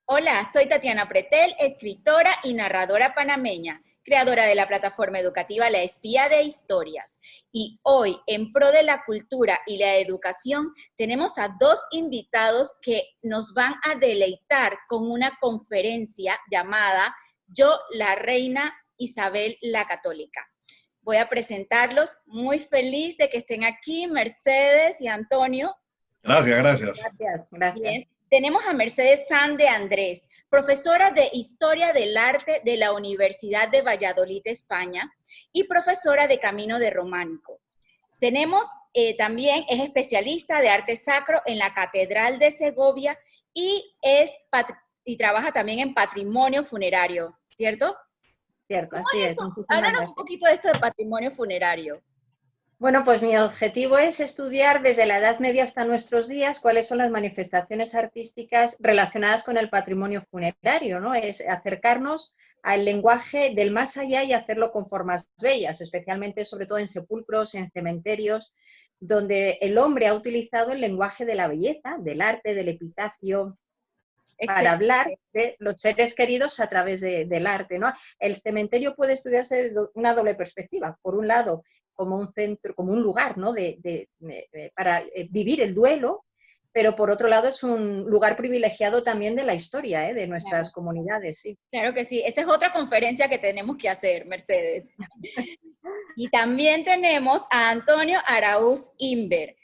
Hola, soy Tatiana Pretel, escritora y narradora panameña, creadora de la plataforma educativa La Espía de Historias. Y hoy, en pro de la cultura y la educación, tenemos a dos invitados que nos van a deleitar con una conferencia llamada Yo, la Reina Isabel la Católica. Voy a presentarlos, muy feliz de que estén aquí, Mercedes y Antonio. Gracias, gracias. Bien. Tenemos a Mercedes San de Andrés, profesora de Historia del Arte de la Universidad de Valladolid, España, y profesora de Camino de Románico. Tenemos también, es especialista de arte sacro en la Catedral de Segovia y trabaja también en patrimonio funerario, ¿cierto? Cierto, así es. Háblanos un poquito de esto de patrimonio funerario. Bueno, pues mi objetivo es estudiar desde la Edad Media hasta nuestros días cuáles son las manifestaciones artísticas relacionadas con el patrimonio funerario, ¿no? Es acercarnos al lenguaje del más allá y hacerlo con formas bellas, especialmente sobre todo en sepulcros, en cementerios, donde el hombre ha utilizado el lenguaje de la belleza, del arte, del epitafio, para hablar de los seres queridos a través del arte, ¿no? El cementerio puede estudiarse desde una doble perspectiva. Por un lado, como un centro, como un lugar, ¿no? Para vivir el duelo, pero por otro lado es un lugar privilegiado también de la historia, de nuestras comunidades, sí. Claro que sí. Esa es otra conferencia que tenemos que hacer, Mercedes. Y también tenemos a Antonio Araúz Inver,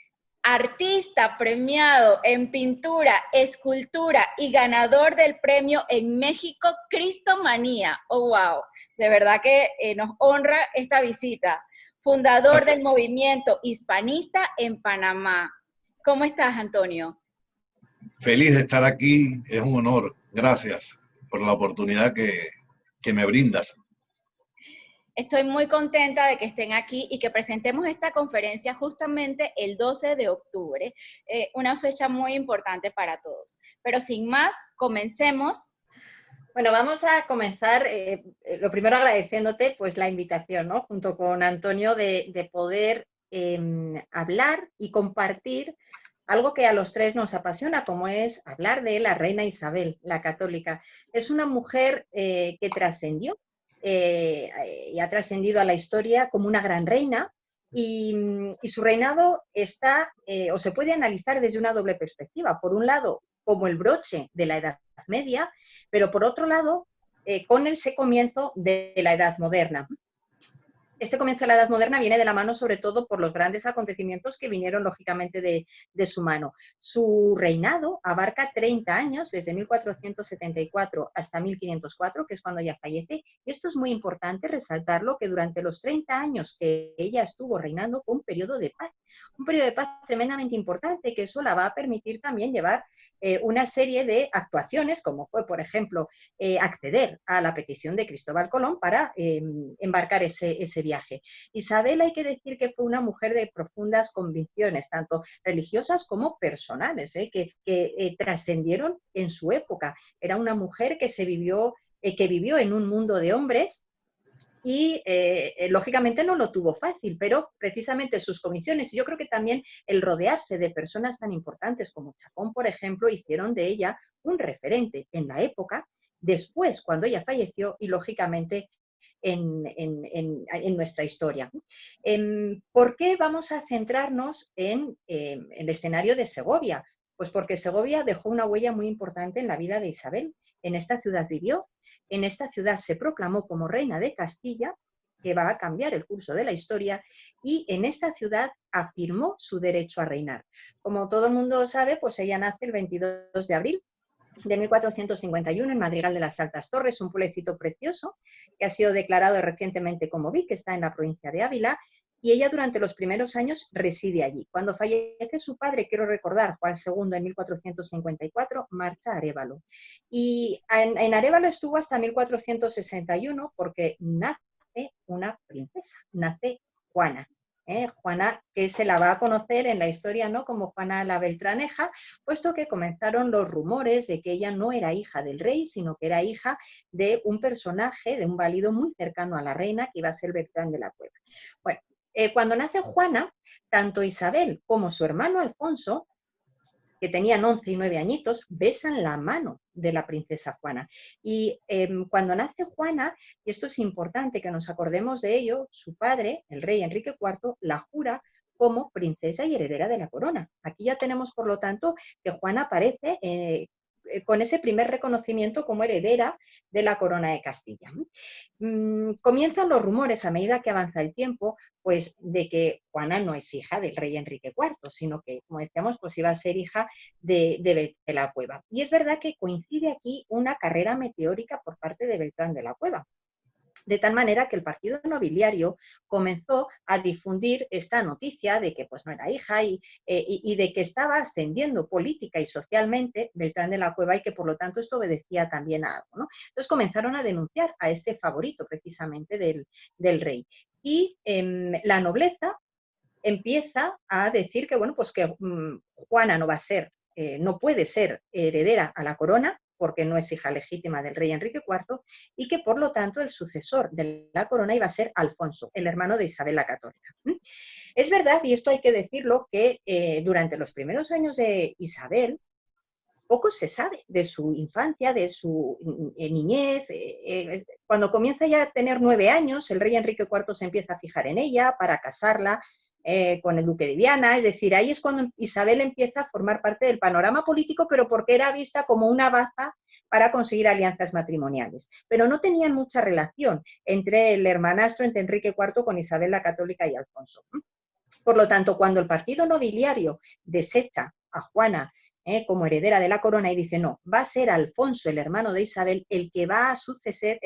artista premiado en pintura, escultura y ganador del premio en México Cristomanía. Oh, wow. De verdad que nos honra esta visita. Fundador Gracias. del movimiento hispanista en Panamá. ¿Cómo estás, Antonio? Feliz de estar aquí, es un honor. Gracias por la oportunidad que me brindas. Estoy muy contenta de que estén aquí y que presentemos esta conferencia justamente el 12 de octubre, una fecha muy importante para todos. Pero sin más, comencemos. Bueno, vamos a comenzar, lo primero agradeciéndote pues la invitación, ¿no? Junto con Antonio de poder hablar y compartir algo que a los tres nos apasiona, como es hablar de la reina Isabel, la católica. Es una mujer que trascendió y ha trascendido a la historia como una gran reina y su reinado está, o se puede analizar desde una doble perspectiva. Por un lado, como el broche de la Edad Media, pero por otro lado, con ese comienzo de la Edad Moderna. Este comienzo de la Edad Moderna viene de la mano sobre todo por los grandes acontecimientos que vinieron lógicamente de su mano. Su reinado abarca 30 años, desde 1474 hasta 1504, que es cuando ella fallece, y esto es muy importante resaltarlo, que durante los 30 años que ella estuvo reinando fue un periodo de paz tremendamente importante, que eso la va a permitir también llevar una serie de actuaciones, como fue, por ejemplo, acceder a la petición de Cristóbal Colón para embarcar ese viaje. Isabel, hay que decir que fue una mujer de profundas convicciones, tanto religiosas como personales, que trascendieron en su época. Era una mujer que vivió en un mundo de hombres y lógicamente no lo tuvo fácil, pero precisamente sus convicciones y yo creo que también el rodearse de personas tan importantes como Chacón, por ejemplo, hicieron de ella un referente en la época, después cuando ella falleció y lógicamente en nuestra historia. ¿Por qué vamos a centrarnos en el escenario de Segovia? Pues porque Segovia dejó una huella muy importante en la vida de Isabel. En esta ciudad vivió, en esta ciudad se proclamó como reina de Castilla, que va a cambiar el curso de la historia, y en esta ciudad afirmó su derecho a reinar. Como todo el mundo sabe, pues ella nace el 22 de abril de 1451 en Madrigal de las Altas Torres, un pueblecito precioso que ha sido declarado recientemente como Vic, que está en la provincia de Ávila, y ella durante los primeros años reside allí. Cuando fallece su padre, quiero recordar, Juan II, en 1454, marcha a Arévalo. Y en Arévalo estuvo hasta 1461 porque nace una princesa, nace Juana. Juana, que se la va a conocer en la historia, ¿no?, como Juana la Beltraneja, puesto que comenzaron los rumores de que ella no era hija del rey, sino que era hija de un personaje, de un valido muy cercano a la reina, que iba a ser Bertrán de la Cueva. Bueno, cuando nace Juana, tanto Isabel como su hermano Alfonso que tenían 11 y 9 añitos, besan la mano de la princesa Juana. Y cuando nace Juana, y esto es importante que nos acordemos de ello, su padre, el rey Enrique IV, la jura como princesa y heredera de la corona. Aquí ya tenemos, por lo tanto, que Juana aparece con ese primer reconocimiento como heredera de la corona de Castilla. Comienzan los rumores a medida que avanza el tiempo, pues de que Juana no es hija del rey Enrique IV, sino que, como decíamos, pues iba a ser hija de Beltrán de la Cueva. Y es verdad que coincide aquí una carrera meteórica por parte de Beltrán de la Cueva. De tal manera que el partido nobiliario comenzó a difundir esta noticia de que pues, no era hija y de que estaba ascendiendo política y socialmente Beltrán de la Cueva y que por lo tanto esto obedecía también a algo, ¿no? Entonces comenzaron a denunciar a este favorito precisamente del rey. Y la nobleza empieza a decir que, bueno, pues que Juana no va a ser, no puede ser heredera a la corona, porque no es hija legítima del rey Enrique IV, y que por lo tanto el sucesor de la corona iba a ser Alfonso, el hermano de Isabel la Católica. Es verdad, y esto hay que decirlo, que durante los primeros años de Isabel, poco se sabe de su infancia, de su niñez. Cuando comienza ya a tener 9 años, el rey Enrique IV se empieza a fijar en ella para casarla con el duque de Viana, es decir, ahí es cuando Isabel empieza a formar parte del panorama político, pero porque era vista como una baza para conseguir alianzas matrimoniales. Pero no tenían mucha relación entre el hermanastro, entre Enrique IV con Isabel la Católica y Alfonso. Por lo tanto, cuando el partido nobiliario desecha a Juana como heredera de la corona y dice, no, va a ser Alfonso, el hermano de Isabel, el que va a suceder,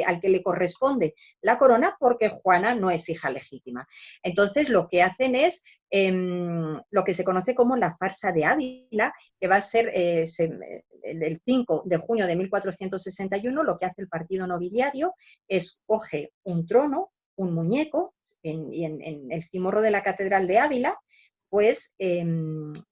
al que le corresponde la corona, porque Juana no es hija legítima. Entonces, lo que hacen es lo que se conoce como la farsa de Ávila, que va a ser el 5 de junio de 1461, lo que hace el partido nobiliario es coge un trono, un muñeco, y en el cimorro de la Catedral de Ávila, pues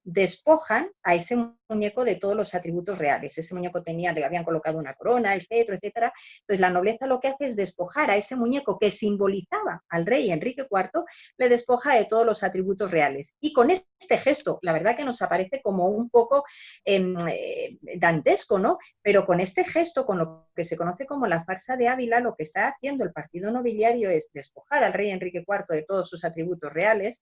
despojan a ese muñeco de todos los atributos reales. Ese muñeco le habían colocado una corona, el cetro, etc. Entonces la nobleza lo que hace es despojar a ese muñeco que simbolizaba al rey Enrique IV, le despoja de todos los atributos reales. Y con este gesto, la verdad que nos aparece como un poco dantesco, ¿no? Pero con este gesto, con lo que se conoce como la farsa de Ávila, lo que está haciendo el partido nobiliario es despojar al rey Enrique IV de todos sus atributos reales,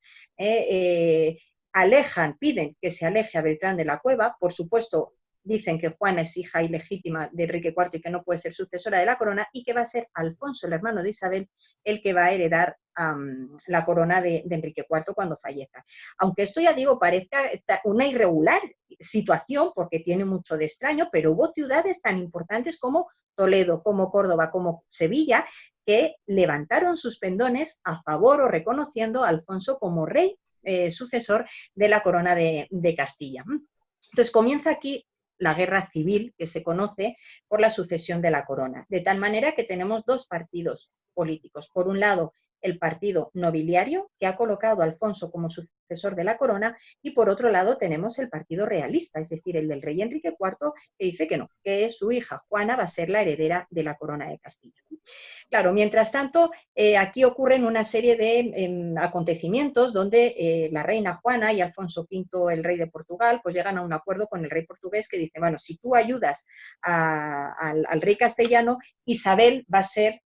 piden que se aleje a Beltrán de la Cueva, por supuesto dicen que Juana es hija ilegítima de Enrique IV y que no puede ser sucesora de la corona y que va a ser Alfonso, el hermano de Isabel, el que va a heredar la corona de Enrique IV cuando fallezca. Aunque esto, ya digo, parezca una irregular situación porque tiene mucho de extraño, pero hubo ciudades tan importantes como Toledo, como Córdoba, como Sevilla, que levantaron sus pendones a favor o reconociendo a Alfonso como rey sucesor de la corona de Castilla. Entonces comienza aquí la guerra civil que se conoce por la sucesión de la corona, de tal manera que tenemos dos partidos políticos. Por un lado, el partido nobiliario, que ha colocado a Alfonso como sucesor de la corona, y por otro lado tenemos el partido realista, es decir, el del rey Enrique IV, que dice que no, que su hija Juana va a ser la heredera de la corona de Castilla. Claro, mientras tanto, aquí ocurren una serie de acontecimientos donde la reina Juana y Alfonso V, el rey de Portugal, pues llegan a un acuerdo con el rey portugués que dice, bueno, si tú ayudas al rey castellano, Isabel va a ser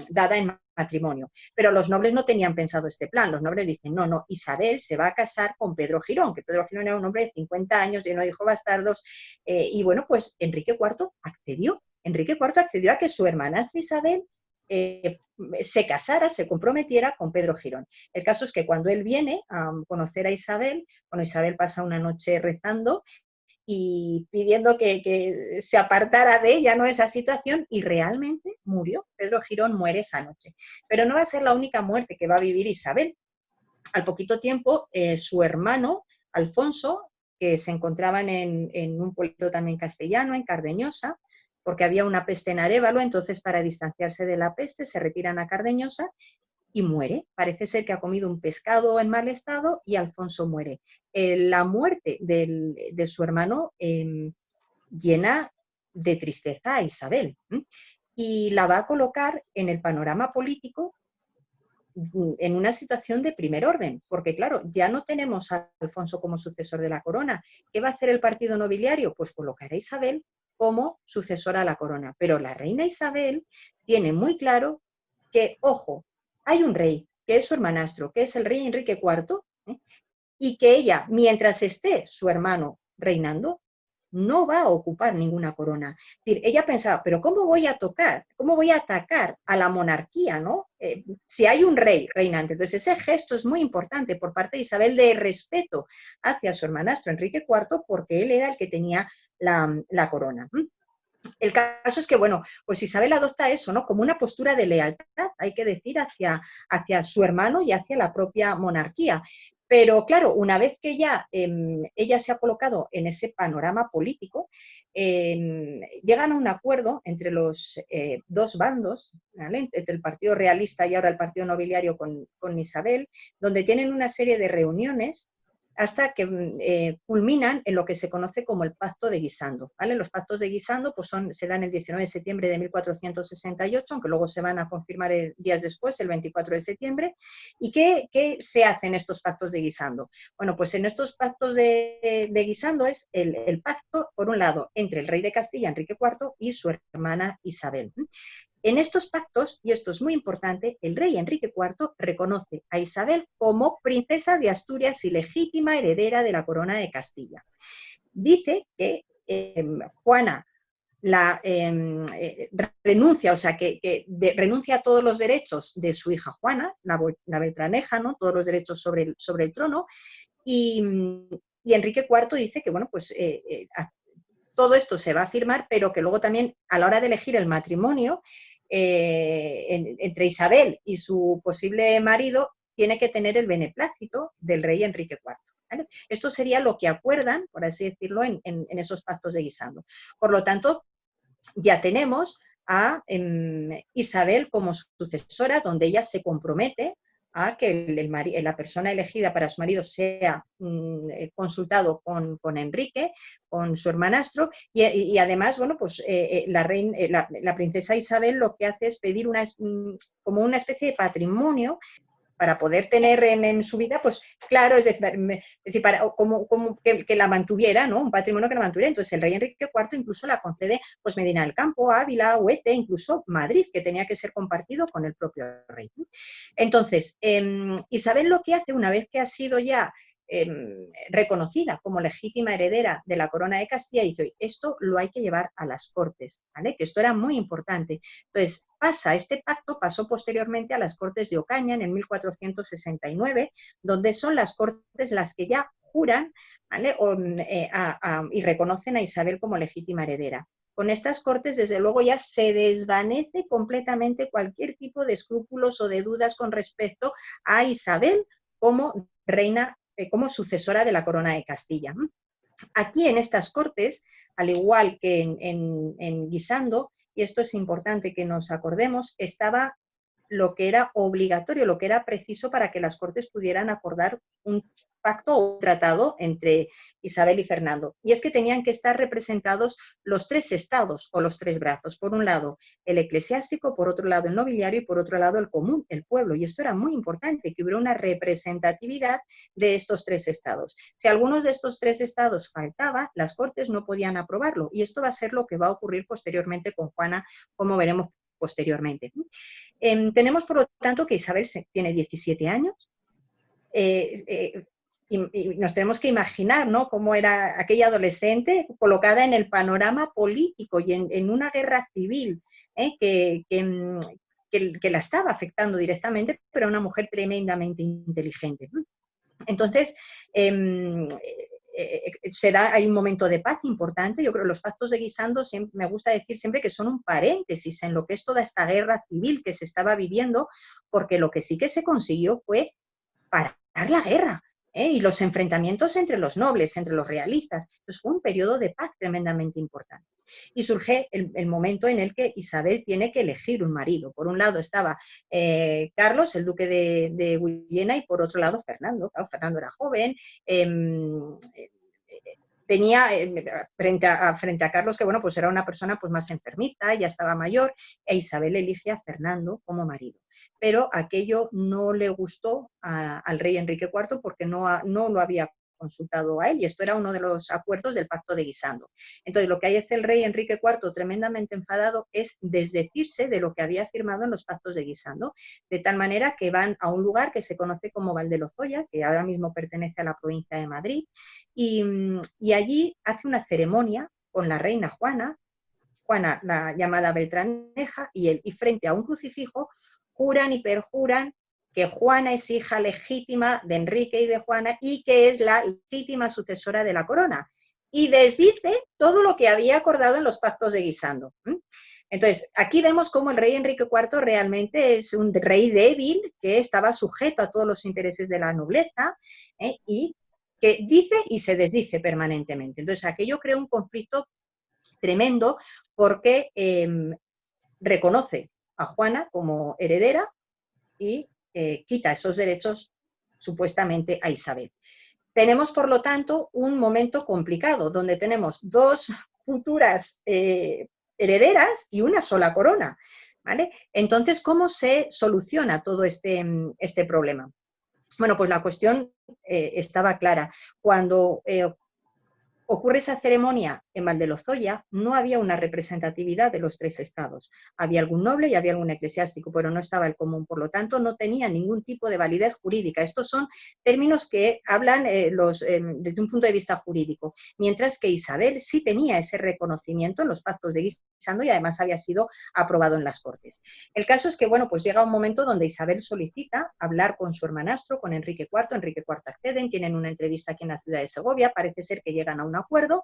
dada en matrimonio. Pero los nobles no tenían pensado este plan. Los nobles dicen, no, Isabel se va a casar con Pedro Girón, que Pedro Girón era un hombre de 50 años, lleno de hijos bastardos, y bueno, pues Enrique IV accedió. Enrique IV accedió a que su hermanastra Isabel se casara, se comprometiera con Pedro Girón. El caso es que cuando él viene a conocer a Isabel, bueno, Isabel pasa una noche rezando y pidiendo que se apartara de ella, ¿no?, esa situación, y realmente murió. Pedro Girón muere esa noche. Pero no va a ser la única muerte que va a vivir Isabel. Al poquito tiempo, su hermano, Alfonso, que se encontraban en un pueblo también castellano, en Cardeñosa, porque había una peste en Arévalo, entonces para distanciarse de la peste se retiran a Cardeñosa y muere. Parece ser que ha comido un pescado en mal estado y Alfonso muere. La muerte de su hermano llena de tristeza a Isabel y la va a colocar en el panorama político en una situación de primer orden, porque claro, ya no tenemos a Alfonso como sucesor de la corona. ¿Qué va a hacer el partido nobiliario? Pues colocar a Isabel como sucesora a la corona. Pero la reina Isabel tiene muy claro que, ojo, hay un rey, que es su hermanastro, que es el rey Enrique IV, y que ella, mientras esté su hermano reinando, no va a ocupar ninguna corona. Es decir, ella pensaba, pero ¿cómo voy a tocar? ¿Cómo voy a atacar a la monarquía, ¿no? Si hay un rey reinante. Entonces, ese gesto es muy importante por parte de Isabel de respeto hacia su hermanastro Enrique IV, porque él era el que tenía la corona. El caso es que, bueno, pues Isabel adopta eso, ¿no? Como una postura de lealtad, hay que decir, hacia su hermano y hacia la propia monarquía. Pero claro, una vez que ya ella se ha colocado en ese panorama político, llegan a un acuerdo entre los dos bandos, ¿vale? Entre el Partido Realista y ahora el Partido Nobiliario con Isabel, donde tienen una serie de reuniones hasta que culminan en lo que se conoce como el Pacto de Guisando, ¿vale? Los pactos de Guisando pues se dan el 19 de septiembre de 1468, aunque luego se van a confirmar días después, el 24 de septiembre. ¿Y qué se hace en estos pactos de Guisando? Bueno, pues en estos pactos de Guisando es el pacto, por un lado, entre el rey de Castilla, Enrique IV, y su hermana Isabel. En estos pactos, y esto es muy importante, el rey Enrique IV reconoce a Isabel como princesa de Asturias y legítima heredera de la corona de Castilla. Dice que Juana renuncia, o sea, renuncia a todos los derechos de su hija Juana, la Beltraneja, ¿no? Todos los derechos sobre el trono, y Enrique IV dice que, bueno, pues todo esto se va a firmar, pero que luego también a la hora de elegir el matrimonio entre Isabel y su posible marido tiene que tener el beneplácito del rey Enrique IV. ¿Vale? Esto sería lo que acuerdan, por así decirlo, en esos pactos de Guisando. Por lo tanto, ya tenemos a Isabel como sucesora, donde ella se compromete a que la persona elegida para su marido sea consultado con Enrique, con su hermanastro, y además, bueno, pues la princesa Isabel lo que hace es pedir como una especie de patrimonio para poder tener en su vida, pues claro, es decir como que la mantuviera, ¿no? Un patrimonio que la mantuviera. Entonces el rey Enrique IV incluso la concede pues Medina del Campo, Ávila, Huete, incluso Madrid, que tenía que ser compartido con el propio rey. Entonces, Isabel lo que hace una vez que ha sido ya reconocida como legítima heredera de la corona de Castilla, dice, esto lo hay que llevar a las Cortes, ¿vale? Que esto era muy importante. Entonces, este pacto pasó posteriormente a las Cortes de Ocaña en el 1469, donde son las Cortes las que ya juran, ¿vale? Y reconocen a Isabel como legítima heredera. Con estas Cortes, desde luego, ya se desvanece completamente cualquier tipo de escrúpulos o de dudas con respecto a Isabel como reina, como sucesora de la corona de Castilla. Aquí en estas Cortes, al igual que en Guisando, y esto es importante que nos acordemos, estaba lo que era obligatorio, lo que era preciso para que las Cortes pudieran acordar un pacto o un tratado entre Isabel y Fernando. Y es que tenían que estar representados los tres estados o los tres brazos. Por un lado, el eclesiástico, por otro lado, el nobiliario y por otro lado, el común, el pueblo. Y esto era muy importante, que hubiera una representatividad de estos tres estados. Si algunos de estos tres estados faltaba, las Cortes no podían aprobarlo. Y esto va a ser lo que va a ocurrir posteriormente con Juana, como veremos posteriormente. Tenemos, por lo tanto, que Isabel tiene 17 años y nos tenemos que imaginar, ¿no?, cómo era aquella adolescente colocada en el panorama político y en una guerra civil que la estaba afectando directamente, pero una mujer tremendamente inteligente. Entonces, hay un momento de paz importante. Yo creo que los pactos de Guisando, me gusta decir siempre que son un paréntesis en lo que es toda esta guerra civil que se estaba viviendo, porque lo que sí que se consiguió fue parar la guerra y los enfrentamientos entre los nobles, entre los realistas. Entonces fue un periodo de paz tremendamente importante. Y surge el momento en el que Isabel tiene que elegir un marido. Por un lado estaba Carlos, el duque de Guiena, y por otro lado Fernando. Claro, Fernando era joven, tenía frente a Carlos, que bueno, pues era una persona pues más enfermiza, ya estaba mayor, e Isabel elige a Fernando como marido. Pero aquello no le gustó al rey Enrique IV porque no lo había consultado a él, y esto era uno de los acuerdos del pacto de Guisando. Entonces, lo que hace el rey Enrique IV, tremendamente enfadado, es desdecirse de lo que había firmado en los pactos de Guisando, de tal manera que van a un lugar que se conoce como Valdelozoya, que ahora mismo pertenece a la provincia de Madrid, y allí hace una ceremonia con la reina Juana, la llamada Beltraneja, y frente a un crucifijo juran y perjuran que Juana es hija legítima de Enrique y de Juana y que es la legítima sucesora de la corona. Y desdice todo lo que había acordado en los pactos de Guisando. Entonces, aquí vemos cómo el rey Enrique IV realmente es un rey débil que estaba sujeto a todos los intereses de la nobleza, y que dice y se desdice permanentemente. Entonces, aquello crea un conflicto tremendo porque reconoce a Juana como heredera y quita esos derechos supuestamente a Isabel. Tenemos, por lo tanto, un momento complicado, donde tenemos dos futuras herederas y una sola corona, ¿vale? Entonces, ¿cómo se soluciona todo este problema? Bueno, pues la cuestión estaba clara. Cuando ocurre esa ceremonia en Valdelozoya, no había una representatividad de los tres estados. Había algún noble y había algún eclesiástico, pero no estaba el común. Por lo tanto, no tenía ningún tipo de validez jurídica. Estos son términos que hablan desde un punto de vista jurídico. Mientras que Isabel sí tenía ese reconocimiento en los pactos de Guisando y además había sido aprobado en las Cortes. El caso es que, bueno, pues llega un momento donde Isabel solicita hablar con su hermanastro, con Enrique IV. Enrique IV acceden, tienen una entrevista aquí en la ciudad de Segovia. Parece ser que llegan a un acuerdo,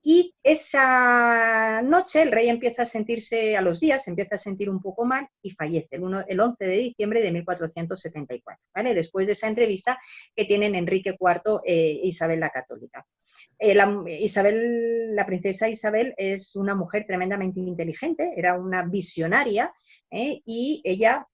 y esa noche el rey empieza a sentirse, a los días, se empieza a sentir un poco mal y fallece el 11 de diciembre de 1474, ¿vale? Después de esa entrevista que tienen Enrique IV e Isabel la Católica. La princesa Isabel es una mujer tremendamente inteligente, era una visionaria, y ella,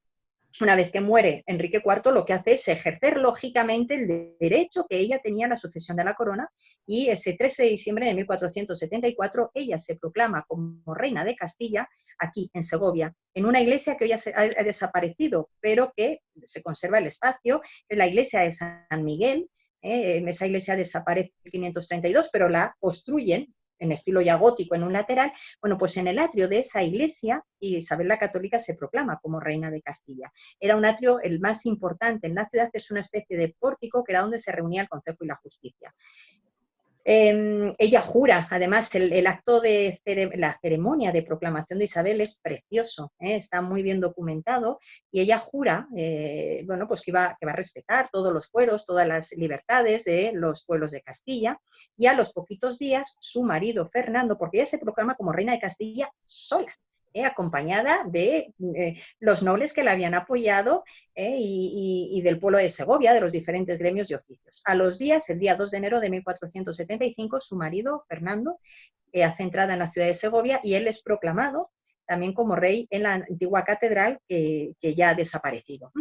una vez que muere Enrique IV, lo que hace es ejercer lógicamente el derecho que ella tenía a la sucesión de la corona, y ese 13 de diciembre de 1474 ella se proclama como reina de Castilla, aquí en Segovia, en una iglesia que hoy ha desaparecido, pero que se conserva el espacio, en la iglesia de San Miguel. Esa iglesia desaparece en 1532, pero la construyen en estilo ya gótico en un lateral. Bueno, pues en el atrio de esa iglesia Isabel la Católica se proclama como reina de Castilla. Era un atrio el más importante en la ciudad, es una especie de pórtico que era donde se reunía el Consejo y la Justicia. Ella jura, además, el acto de la ceremonia de proclamación de Isabel es precioso, está muy bien documentado, y ella jura, bueno, pues que va a respetar todos los fueros, todas las libertades de los pueblos de Castilla, y a los poquitos días su marido Fernando, porque ella se proclama como reina de Castilla sola, acompañada de los nobles que la habían apoyado, y del pueblo de Segovia, de los diferentes gremios y oficios. A los días, el día 2 de enero de 1475, su marido, Fernando, hace entrada en la ciudad de Segovia y él es proclamado también como rey en la antigua catedral que ya ha desaparecido.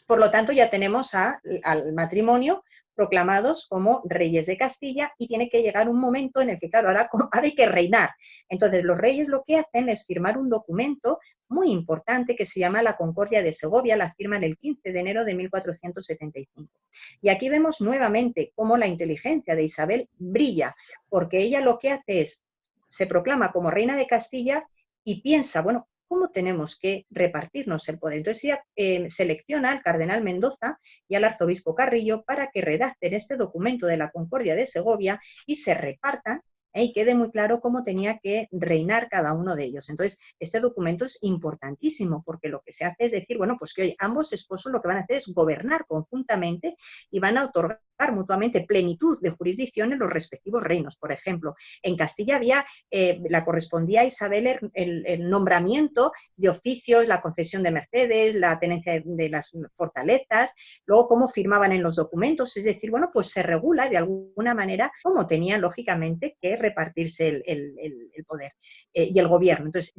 Por lo tanto, ya tenemos al matrimonio proclamados como reyes de Castilla, y tiene que llegar un momento en el que, claro, ahora hay que reinar. Entonces, los reyes lo que hacen es firmar un documento muy importante que se llama la Concordia de Segovia, la firman el 15 de enero de 1475. Y aquí vemos nuevamente cómo la inteligencia de Isabel brilla, porque ella lo que hace es, se proclama como reina de Castilla y piensa, bueno, ¿cómo tenemos que repartirnos el poder? Entonces ella selecciona al cardenal Mendoza y al arzobispo Carrillo para que redacten este documento de la Concordia de Segovia y se repartan, y quede muy claro cómo tenía que reinar cada uno de ellos. Entonces, este documento es importantísimo porque lo que se hace es decir, bueno, pues que hoy ambos esposos lo que van a hacer es gobernar conjuntamente y van a otorgar mutuamente plenitud de jurisdicción en los respectivos reinos. Por ejemplo, en Castilla había, la correspondía a Isabel el nombramiento de oficios, la concesión de mercedes, la tenencia de las fortalezas, luego cómo firmaban en los documentos, es decir, bueno, pues se regula de alguna manera cómo tenían lógicamente que repartirse el poder y el gobierno. Entonces,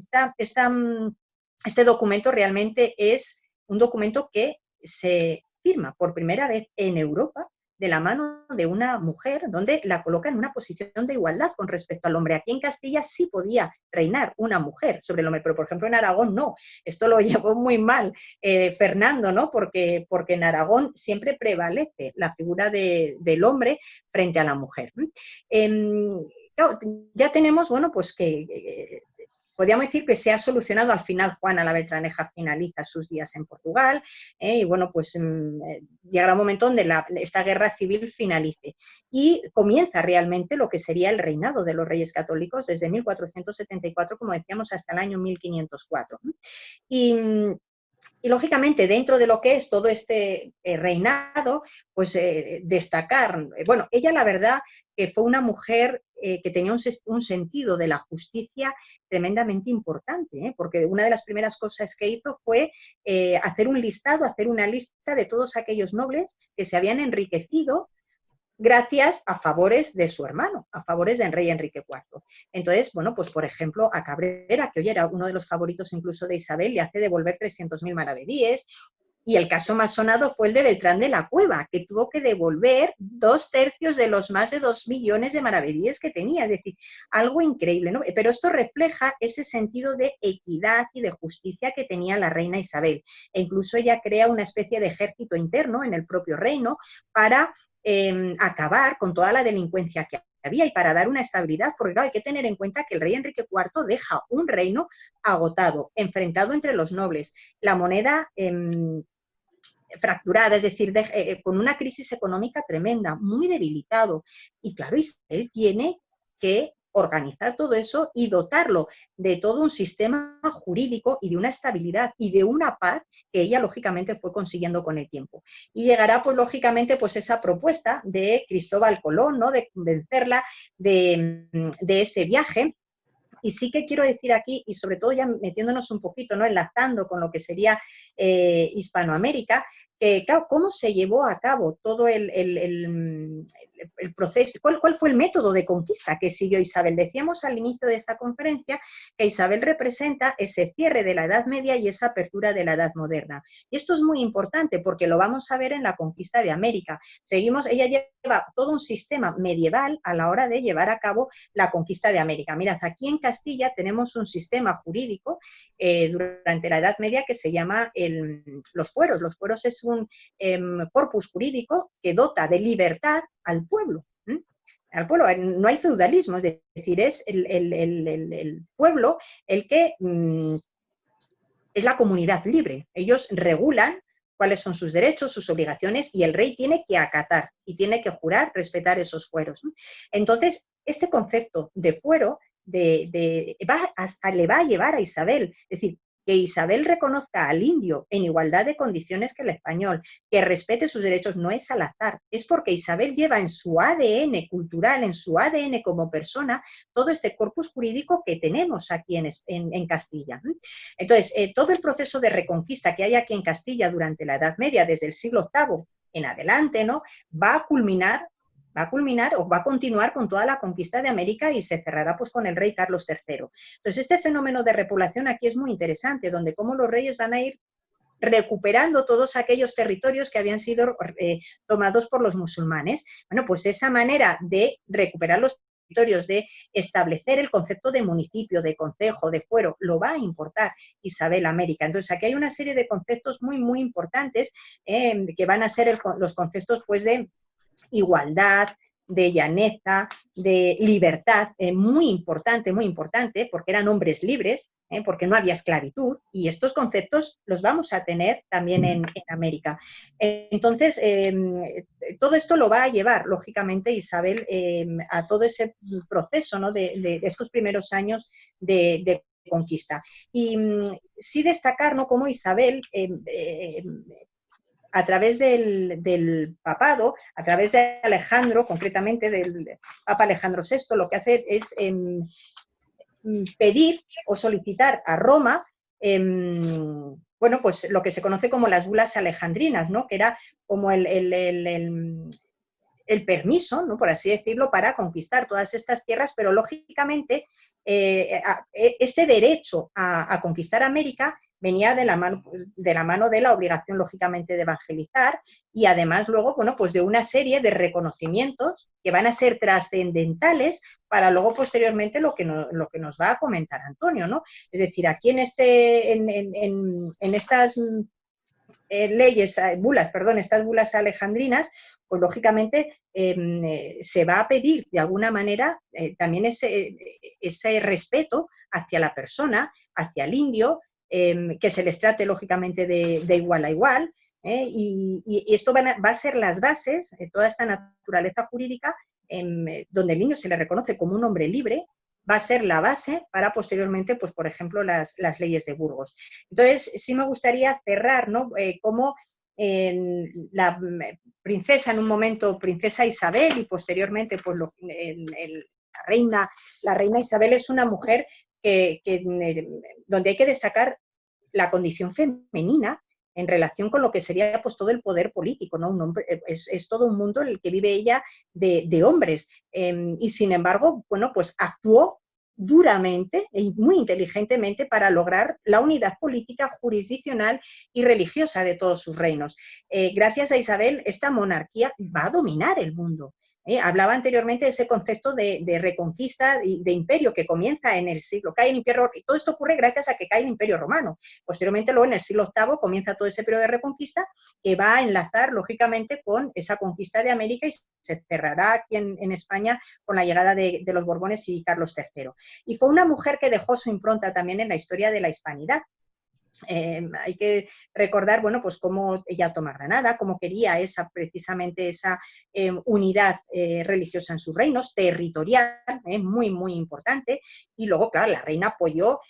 este documento realmente es un documento que se firma por primera vez en Europa de la mano de una mujer, donde la coloca en una posición de igualdad con respecto al hombre. Aquí en Castilla sí podía reinar una mujer sobre el hombre, pero por ejemplo en Aragón no. Esto lo llevó muy mal Fernando, ¿no? Porque en Aragón siempre prevalece la figura del hombre frente a la mujer. Claro, ya tenemos, bueno, pues que podríamos decir que se ha solucionado al final. Juana la Beltraneja finaliza sus días en Portugal, y bueno, pues llegará un momento donde esta guerra civil finalice y comienza realmente lo que sería el reinado de los Reyes Católicos desde 1474, como decíamos, hasta el año 1504. Y lógicamente, dentro de lo que es todo este reinado, pues destacar, bueno, ella la verdad que fue una mujer que tenía un sentido de la justicia tremendamente importante, porque una de las primeras cosas que hizo fue hacer un listado, hacer una lista de todos aquellos nobles que se habían enriquecido gracias a favores de su hermano, a favores del rey Enrique IV. Entonces, bueno, pues por ejemplo, a Cabrera, que hoy era uno de los favoritos incluso de Isabel, le hace devolver 300.000 maravedíes, y el caso más sonado fue el de Beltrán de la Cueva, que tuvo que devolver 2/3 de los más de 2 millones de maravedíes que tenía, es decir, algo increíble, ¿no? Pero esto refleja ese sentido de equidad y de justicia que tenía la reina Isabel, e incluso ella crea una especie de ejército interno en el propio reino para acabar con toda la delincuencia que había y para dar una estabilidad, porque claro, hay que tener en cuenta que el rey Enrique IV deja un reino agotado, enfrentado entre los nobles, la moneda fracturada, es decir, con una crisis económica tremenda, muy debilitado, y claro, Isabel tiene que organizar todo eso y dotarlo de todo un sistema jurídico y de una estabilidad y de una paz que ella lógicamente fue consiguiendo con el tiempo. Y llegará pues lógicamente pues esa propuesta de Cristóbal Colón, ¿no? De convencerla de ese viaje. Y sí que quiero decir aquí, y sobre todo ya metiéndonos un poquito, ¿no? Enlazando con lo que sería Hispanoamérica, claro, cómo se llevó a cabo todo el proceso, cuál fue el método de conquista que siguió Isabel. Decíamos al inicio de esta conferencia que Isabel representa ese cierre de la Edad Media y esa apertura de la Edad Moderna. Y esto es muy importante porque lo vamos a ver en la conquista de América. Ella lleva todo un sistema medieval a la hora de llevar a cabo la conquista de América. Mirad, aquí en Castilla tenemos un sistema jurídico durante la Edad Media que se llama los fueros. Los fueros es un corpus jurídico que dota de libertad al pueblo. Al pueblo, no hay feudalismo, es decir, es el pueblo el que es la comunidad libre. Ellos regulan cuáles son sus derechos, sus obligaciones, y el rey tiene que acatar y tiene que jurar respetar esos fueros. Entonces, este concepto de fuero le va a llevar a Isabel, es decir, que Isabel reconozca al indio en igualdad de condiciones que el español, que respete sus derechos, no es al azar, es porque Isabel lleva en su ADN cultural, en su ADN como persona, todo este corpus jurídico que tenemos aquí en Castilla. Entonces, todo el proceso de reconquista que hay aquí en Castilla durante la Edad Media, desde el siglo VIII en adelante, ¿no? va a culminar o va a continuar con toda la conquista de América y se cerrará pues con el rey Carlos III. Entonces este fenómeno de repoblación aquí es muy interesante, donde cómo los reyes van a ir recuperando todos aquellos territorios que habían sido tomados por los musulmanes. Bueno, pues esa manera de recuperar los territorios, de establecer el concepto de municipio, de concejo, de fuero, lo va a importar Isabel a América. Entonces aquí hay una serie de conceptos muy, muy importantes que van a ser los conceptos pues de igualdad, de llaneza, de libertad, muy importante, porque eran hombres libres, porque no había esclavitud, y estos conceptos los vamos a tener también en América. Entonces, todo esto lo va a llevar, lógicamente, Isabel a todo ese proceso, ¿no? de estos primeros años de conquista. Y sí destacar, ¿no? Cómo Isabel a través del papado, a través de Alejandro, concretamente del Papa Alejandro VI, lo que hace es pedir o solicitar a Roma, bueno, pues lo que se conoce como las bulas alejandrinas, ¿no? Que era como el el permiso, ¿no?, por así decirlo, para conquistar todas estas tierras, pero lógicamente este derecho a conquistar América venía de la mano de la obligación, lógicamente, de evangelizar y además luego, bueno, pues de una serie de reconocimientos que van a ser trascendentales para luego posteriormente lo que nos va a comentar Antonio, ¿no? Es decir, aquí en estas estas bulas alejandrinas, pues lógicamente se va a pedir de alguna manera también ese respeto hacia la persona, hacia el indio, que se les trate lógicamente de igual a igual, y esto va a ser las bases de toda esta naturaleza jurídica donde el niño se le reconoce como un hombre libre, va a ser la base para posteriormente, pues por ejemplo, las leyes de Burgos. Entonces, sí me gustaría cerrar, ¿no?, cómo la princesa en un momento, princesa Isabel, y posteriormente pues la reina Isabel es una mujer donde hay que destacar la condición femenina en relación con lo que sería pues todo el poder político, ¿no? Un hombre, es todo un mundo en el que vive ella de hombres, y sin embargo, bueno, pues actuó duramente y muy inteligentemente para lograr la unidad política, jurisdiccional y religiosa de todos sus reinos. Gracias a Isabel, esta monarquía va a dominar el mundo. Hablaba anteriormente de ese concepto de reconquista y de imperio que comienza en el siglo, cae el imperio, y todo esto ocurre gracias a que cae el Imperio Romano. Posteriormente, luego en el siglo VIII comienza todo ese periodo de reconquista que va a enlazar lógicamente con esa conquista de América y se cerrará aquí en España con la llegada de los Borbones y Carlos III. Y fue una mujer que dejó su impronta también en la historia de la hispanidad. Hay que recordar, bueno, pues cómo ella toma Granada, cómo quería precisamente esa unidad religiosa en sus reinos, territorial, muy, muy importante, y luego, claro, la reina apoyó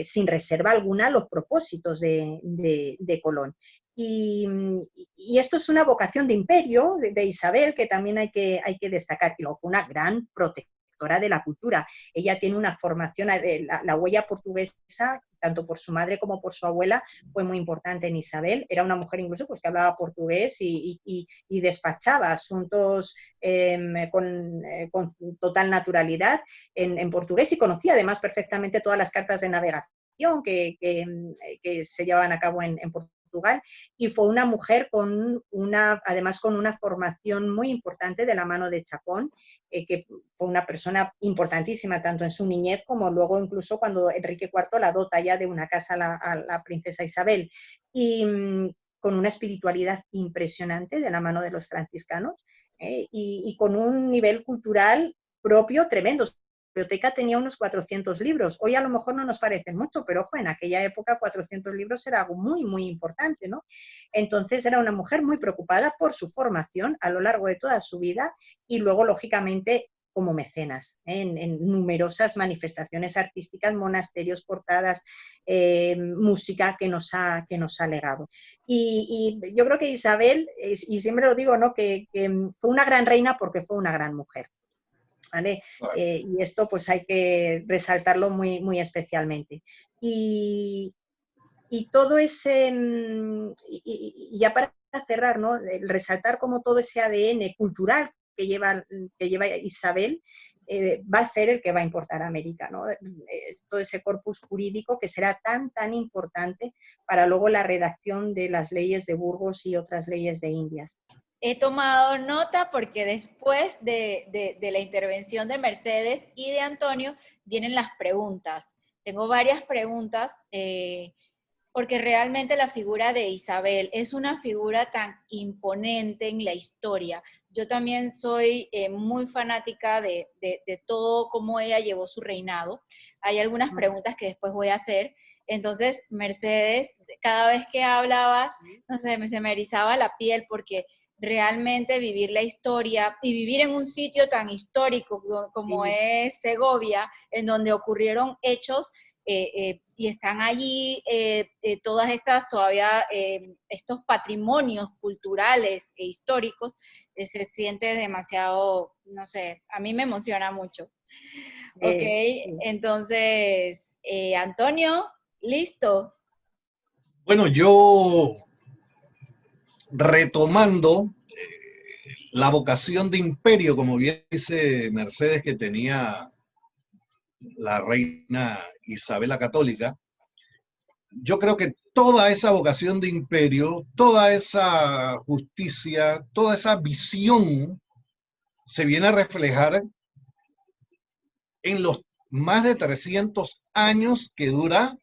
sin reserva alguna los propósitos de Colón. Y esto es una vocación de imperio de Isabel que también hay que destacar, y luego fue una gran protectora de la cultura. Ella tiene una formación, la huella portuguesa, tanto por su madre como por su abuela, fue muy importante en Isabel. Era una mujer incluso pues, que hablaba portugués y despachaba asuntos con total naturalidad en portugués, y conocía además perfectamente todas las cartas de navegación que se llevaban a cabo en Portugal, y fue una mujer además con una formación muy importante de la mano de Chapón, que fue una persona importantísima tanto en su niñez como luego incluso cuando Enrique IV la dota ya de una casa a la princesa Isabel, y con una espiritualidad impresionante de la mano de los franciscanos, y con un nivel cultural propio tremendo. La biblioteca tenía unos 400 libros. Hoy a lo mejor no nos parecen mucho, pero ojo, en aquella época 400 libros era algo muy, muy importante, ¿no? Entonces era una mujer muy preocupada por su formación a lo largo de toda su vida y luego, lógicamente, como mecenas, en numerosas manifestaciones artísticas, monasterios, portadas, música que nos ha legado. Y yo creo que Isabel, y siempre lo digo, ¿no?, que fue una gran reina porque fue una gran mujer. ¿Vale? Y esto pues hay que resaltarlo muy, muy especialmente. Y todo ese, y ya para cerrar, ¿no?, el resaltar como todo ese ADN cultural que lleva Isabel va a ser el que va a importar a América, ¿no? Todo ese corpus jurídico que será tan, tan importante para luego la redacción de las leyes de Burgos y otras leyes de Indias. He tomado nota porque después de la intervención de Mercedes y de Antonio vienen las preguntas. Tengo varias preguntas porque realmente la figura de Isabel es una figura tan imponente en la historia. Yo también soy muy fanática de todo cómo ella llevó su reinado. Hay algunas preguntas que después voy a hacer. Entonces, Mercedes, cada vez que hablabas, no sé, se me erizaba la piel porque realmente vivir la historia y vivir en un sitio tan histórico como es Segovia, en donde ocurrieron hechos y están allí todas estas todavía, estos patrimonios culturales e históricos, se siente demasiado, no sé, a mí me emociona mucho. Ok, entonces, Antonio, ¿listo? Bueno, yo retomando la vocación de imperio, como bien dice Mercedes, que tenía la reina Isabel la Católica, yo creo que toda esa vocación de imperio, toda esa justicia, toda esa visión se viene a reflejar en los más de 300 años que dura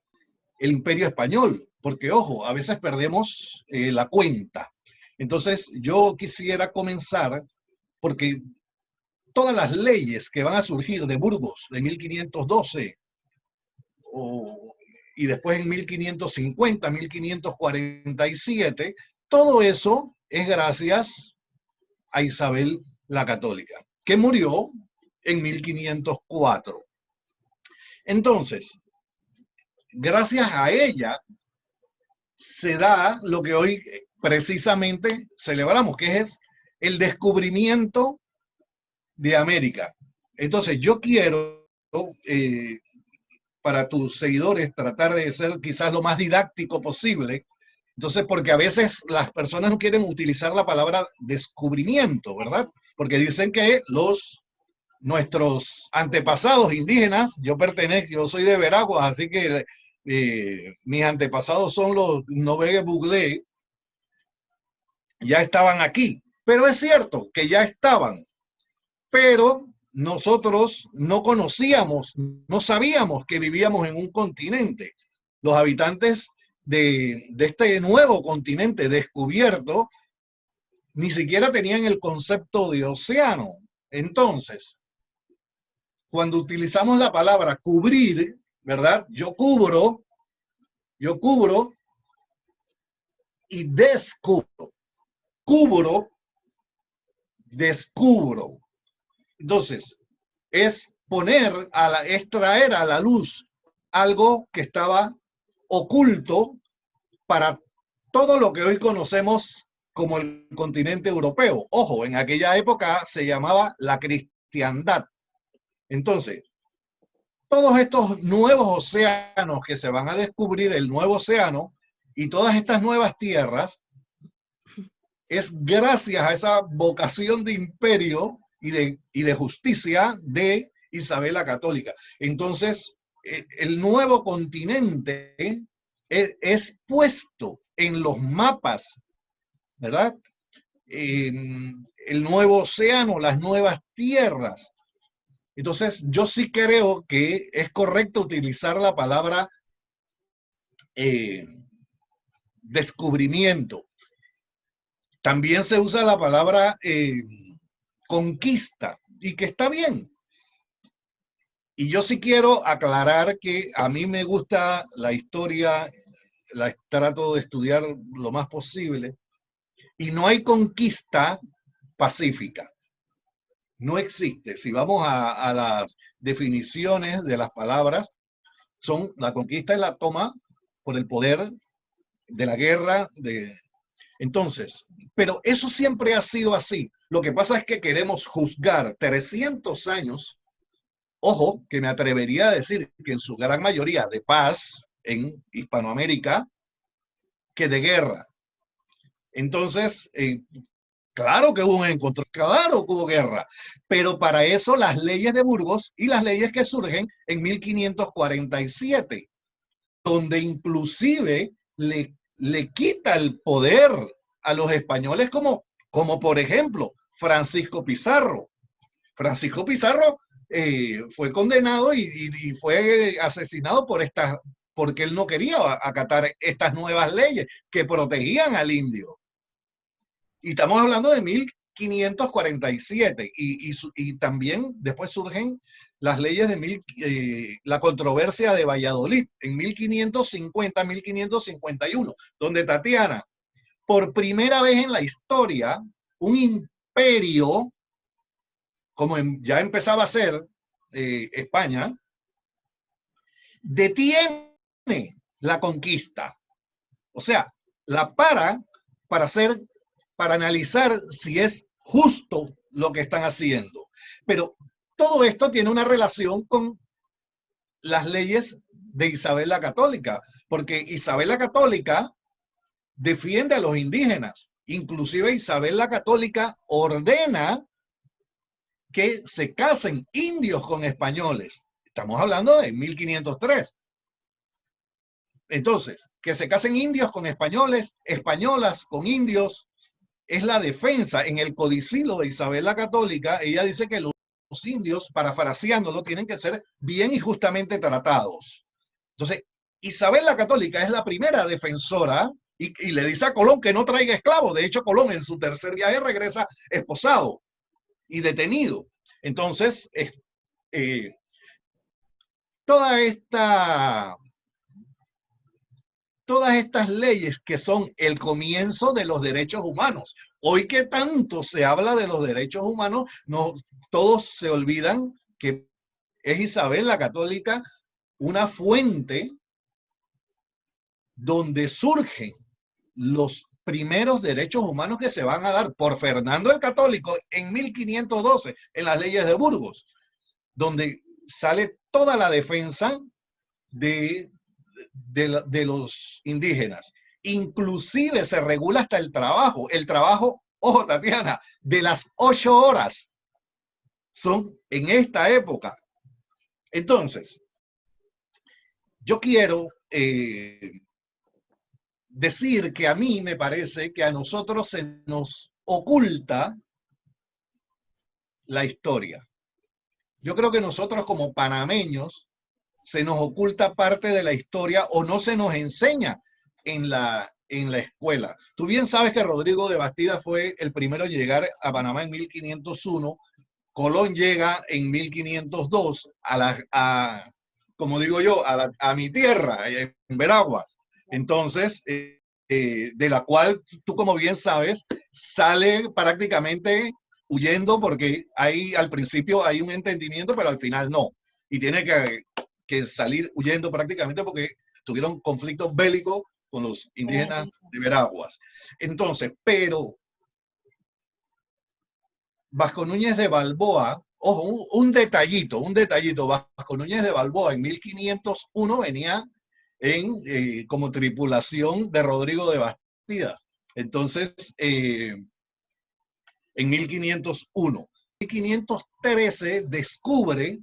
el Imperio Español, porque ojo, a veces perdemos la cuenta. Entonces yo quisiera comenzar porque todas las leyes que van a surgir de Burgos de 1512 y después en 1550, 1547, todo eso es gracias a Isabel la Católica, que murió en 1504. Entonces, gracias a ella se da lo que hoy precisamente celebramos, que es el descubrimiento de América. Entonces, yo quiero, para tus seguidores, tratar de ser quizás lo más didáctico posible. Entonces, porque a veces las personas no quieren utilizar la palabra descubrimiento, ¿verdad? Porque dicen que nuestros antepasados indígenas, yo soy de Veraguas, así que mis antepasados son los Novegues Buglé, ya estaban aquí. Pero es cierto que ya estaban, pero nosotros no conocíamos, no sabíamos que vivíamos en un continente. Los habitantes de este nuevo continente descubierto ni siquiera tenían el concepto de océano. Entonces, cuando utilizamos la palabra cubrir, ¿verdad? Yo cubro y descubro. Cubro, descubro. Entonces, es traer a la luz algo que estaba oculto para todo lo que hoy conocemos como el continente europeo. Ojo, en aquella época se llamaba la cristiandad. Entonces, todos estos nuevos océanos que se van a descubrir, el nuevo océano y todas estas nuevas tierras, es gracias a esa vocación de imperio y de justicia de Isabel la Católica. Entonces, el nuevo continente es puesto en los mapas, ¿verdad? El nuevo océano, las nuevas tierras. Entonces, yo sí creo que es correcto utilizar la palabra descubrimiento. También se usa la palabra conquista, y que está bien. Y yo sí quiero aclarar que a mí me gusta la historia, la trato de estudiar lo más posible, y no hay conquista pacífica. No existe. Si vamos a las definiciones de las palabras, la conquista es la toma por el poder de la guerra. Entonces, pero eso siempre ha sido así. Lo que pasa es que queremos juzgar 300 años, ojo, que me atrevería a decir que en su gran mayoría de paz en Hispanoamérica, que de guerra. Entonces, claro que hubo un encuentro, claro que hubo guerra, pero para eso las leyes de Burgos y las leyes que surgen en 1547, donde inclusive le quita el poder a los españoles como por ejemplo Francisco Pizarro. Francisco Pizarro fue condenado y fue asesinado porque él no quería acatar estas nuevas leyes que protegían al indio. Y estamos hablando de 1547 y también después surgen las leyes de la controversia de Valladolid en 1550-1551, donde Tatiana, por primera vez en la historia, un imperio, como ya empezaba a ser España, detiene la conquista. O sea, la para analizar si es justo lo que están haciendo. Pero todo esto tiene una relación con las leyes de Isabel la Católica, porque Isabel la Católica defiende a los indígenas, Inclusive Isabel la Católica ordena que se casen indios con españoles. Estamos hablando de 1503. Entonces, que se casen indios con españoles, españolas con indios, es la defensa. En el codicilo de Isabel la Católica, ella dice que los indios, parafraseándolo, tienen que ser bien y justamente tratados. Entonces, Isabel la Católica es la primera defensora y le dice a Colón que no traiga esclavos. De hecho, Colón en su tercer viaje regresa esposado y detenido. Entonces, todas estas leyes que son el comienzo de los derechos humanos. Hoy que tanto se habla de los derechos humanos, no, todos se olvidan que es Isabel la Católica una fuente donde surgen los primeros derechos humanos que se van a dar por Fernando el Católico en 1512, en las leyes de Burgos, donde sale toda la defensa de los indígenas. Inclusive se regula hasta el trabajo, ojo Tatiana, de las 8 horas son en esta época. Entonces, yo quiero decir que a mí me parece que a nosotros se nos oculta la historia. Yo creo que nosotros como panameños se nos oculta parte de la historia o no se nos enseña en la escuela. Tú bien sabes que Rodrigo de Bastida fue el primero en llegar a Panamá en 1501, Colón llega en 1502 como digo yo, a mi tierra, en Veraguas. Entonces, de la cual tú como bien sabes, sale prácticamente huyendo porque al principio hay un entendimiento, pero al final no. Y tiene que salir huyendo prácticamente porque tuvieron conflictos bélicos con los indígenas de Veraguas. Entonces, pero Vasco Núñez de Balboa, ojo, un detallito, Vasco Núñez de Balboa en 1501 venía como tripulación de Rodrigo de Bastida. Entonces, en 1501. 1513 descubre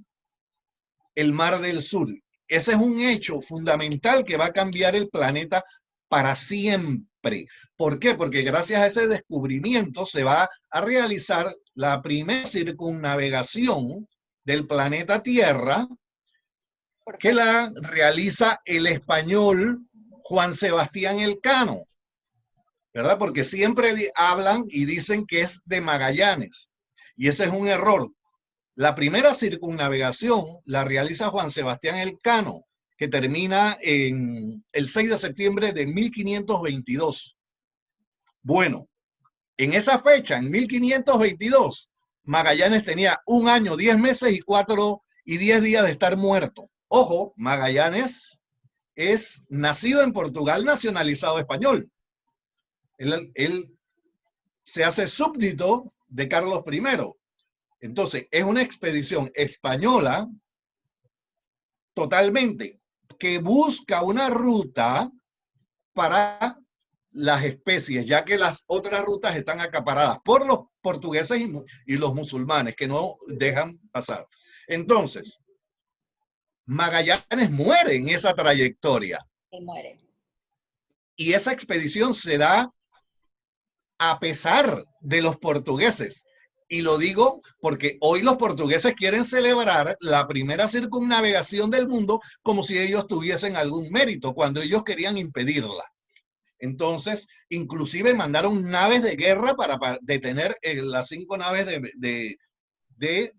el Mar del Sur. Ese es un hecho fundamental que va a cambiar el planeta para siempre. ¿Por qué? Porque gracias a ese descubrimiento se va a realizar la primera circunnavegación del planeta Tierra, que la realiza el español Juan Sebastián Elcano, ¿verdad? Porque siempre hablan y dicen que es de Magallanes, y ese es un error. La primera circunnavegación la realiza Juan Sebastián Elcano, que termina en el 6 de septiembre de 1522. Bueno, en esa fecha, en 1522, Magallanes tenía 1 año, 10 meses y 10 días de estar muerto. Ojo, Magallanes es nacido en Portugal, nacionalizado español. Él se hace súbdito de Carlos I. Entonces, es una expedición española totalmente que busca una ruta para las especies, ya que las otras rutas están acaparadas por los portugueses y los musulmanes, que no dejan pasar. Entonces, Magallanes muere en esa trayectoria. Se muere. Y esa expedición se da a pesar de los portugueses. Y lo digo porque hoy los portugueses quieren celebrar la primera circunnavegación del mundo como si ellos tuviesen algún mérito, cuando ellos querían impedirla. Entonces, inclusive mandaron naves de guerra para detener las 5 naves de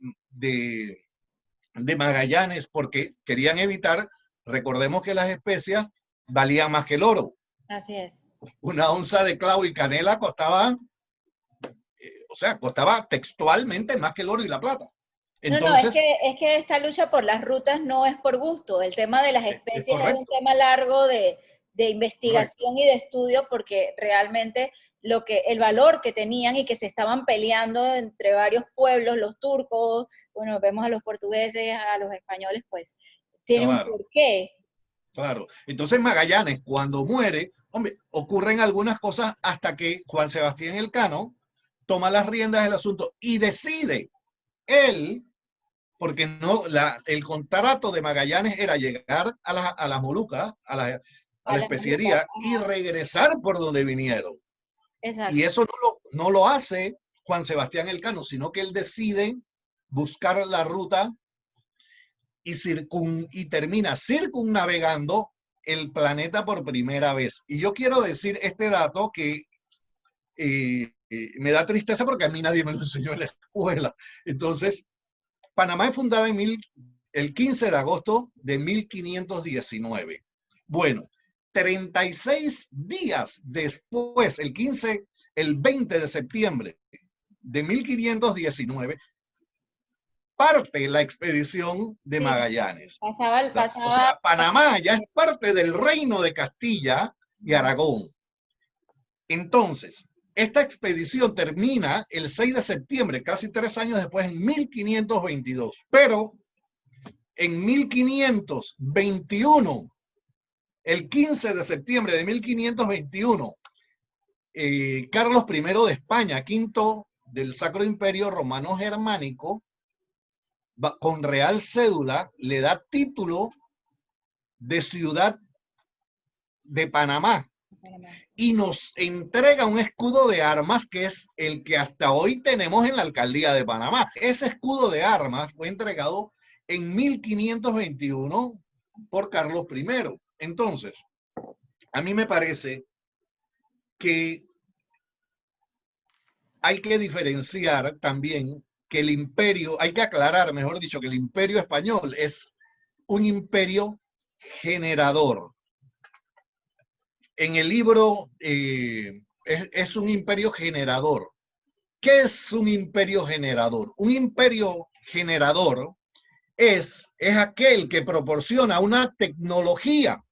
Magallanes, porque querían evitar, recordemos que las especias valían más que el oro. Así es. Una onza de clavo y canela costaba textualmente más que el oro y la plata. Entonces, es que esta lucha por las rutas no es por gusto. El tema de las especies es un tema largo de investigación y de estudio, porque realmente el valor que tenían y que se estaban peleando entre varios pueblos, los turcos, bueno, vemos a los portugueses, a los españoles, pues tiene un porqué. Claro. Entonces Magallanes, cuando muere, hombre, ocurren algunas cosas hasta que Juan Sebastián Elcano toma las riendas del asunto y decide él, porque no, el contrato de Magallanes era llegar a las Molucas, a la A las Molucas, especiería y ajá, regresar por donde vinieron. Y exacto. eso no lo hace Juan Sebastián Elcano, sino que él decide buscar la ruta y termina circunnavegando el planeta por primera vez. Y yo quiero decir este dato que me da tristeza porque a mí nadie me lo enseñó en la escuela. Entonces, Panamá es fundada el 15 de agosto de 1519. Bueno, 36 días después, el 20 de septiembre de 1519, parte la expedición de Sí, Magallanes. O pasaba, sea, Panamá ya es parte del reino de Castilla y Aragón. Entonces, esta expedición termina el 6 de septiembre, casi 3 años después, en 1522. Pero en 1521, el 15 de septiembre de 1521, Carlos I de España, quinto del Sacro Imperio Romano Germánico, con real cédula, le da título de ciudad de Panamá y nos entrega un escudo de armas que es el que hasta hoy tenemos en la alcaldía de Panamá. Ese escudo de armas fue entregado en 1521 por Carlos I. Entonces, a mí me parece que hay que diferenciar también que el imperio, hay que aclarar, mejor dicho, que el imperio español es un imperio generador. En el libro es un imperio generador. ¿Qué es un imperio generador? Un imperio generador es aquel que proporciona una tecnología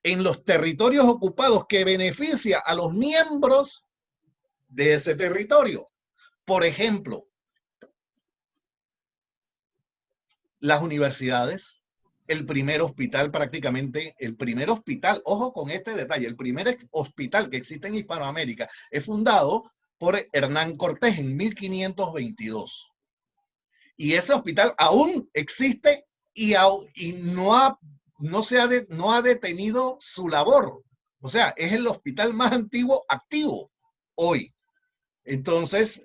en los territorios ocupados que beneficia a los miembros de ese territorio. Por ejemplo, las universidades, el primer hospital prácticamente, el primer hospital, ojo con este detalle, el primer hospital que existe en Hispanoamérica es fundado por Hernán Cortés en 1522. Y ese hospital aún existe y no ha detenido su labor. O sea, es el hospital más antiguo activo hoy. Entonces,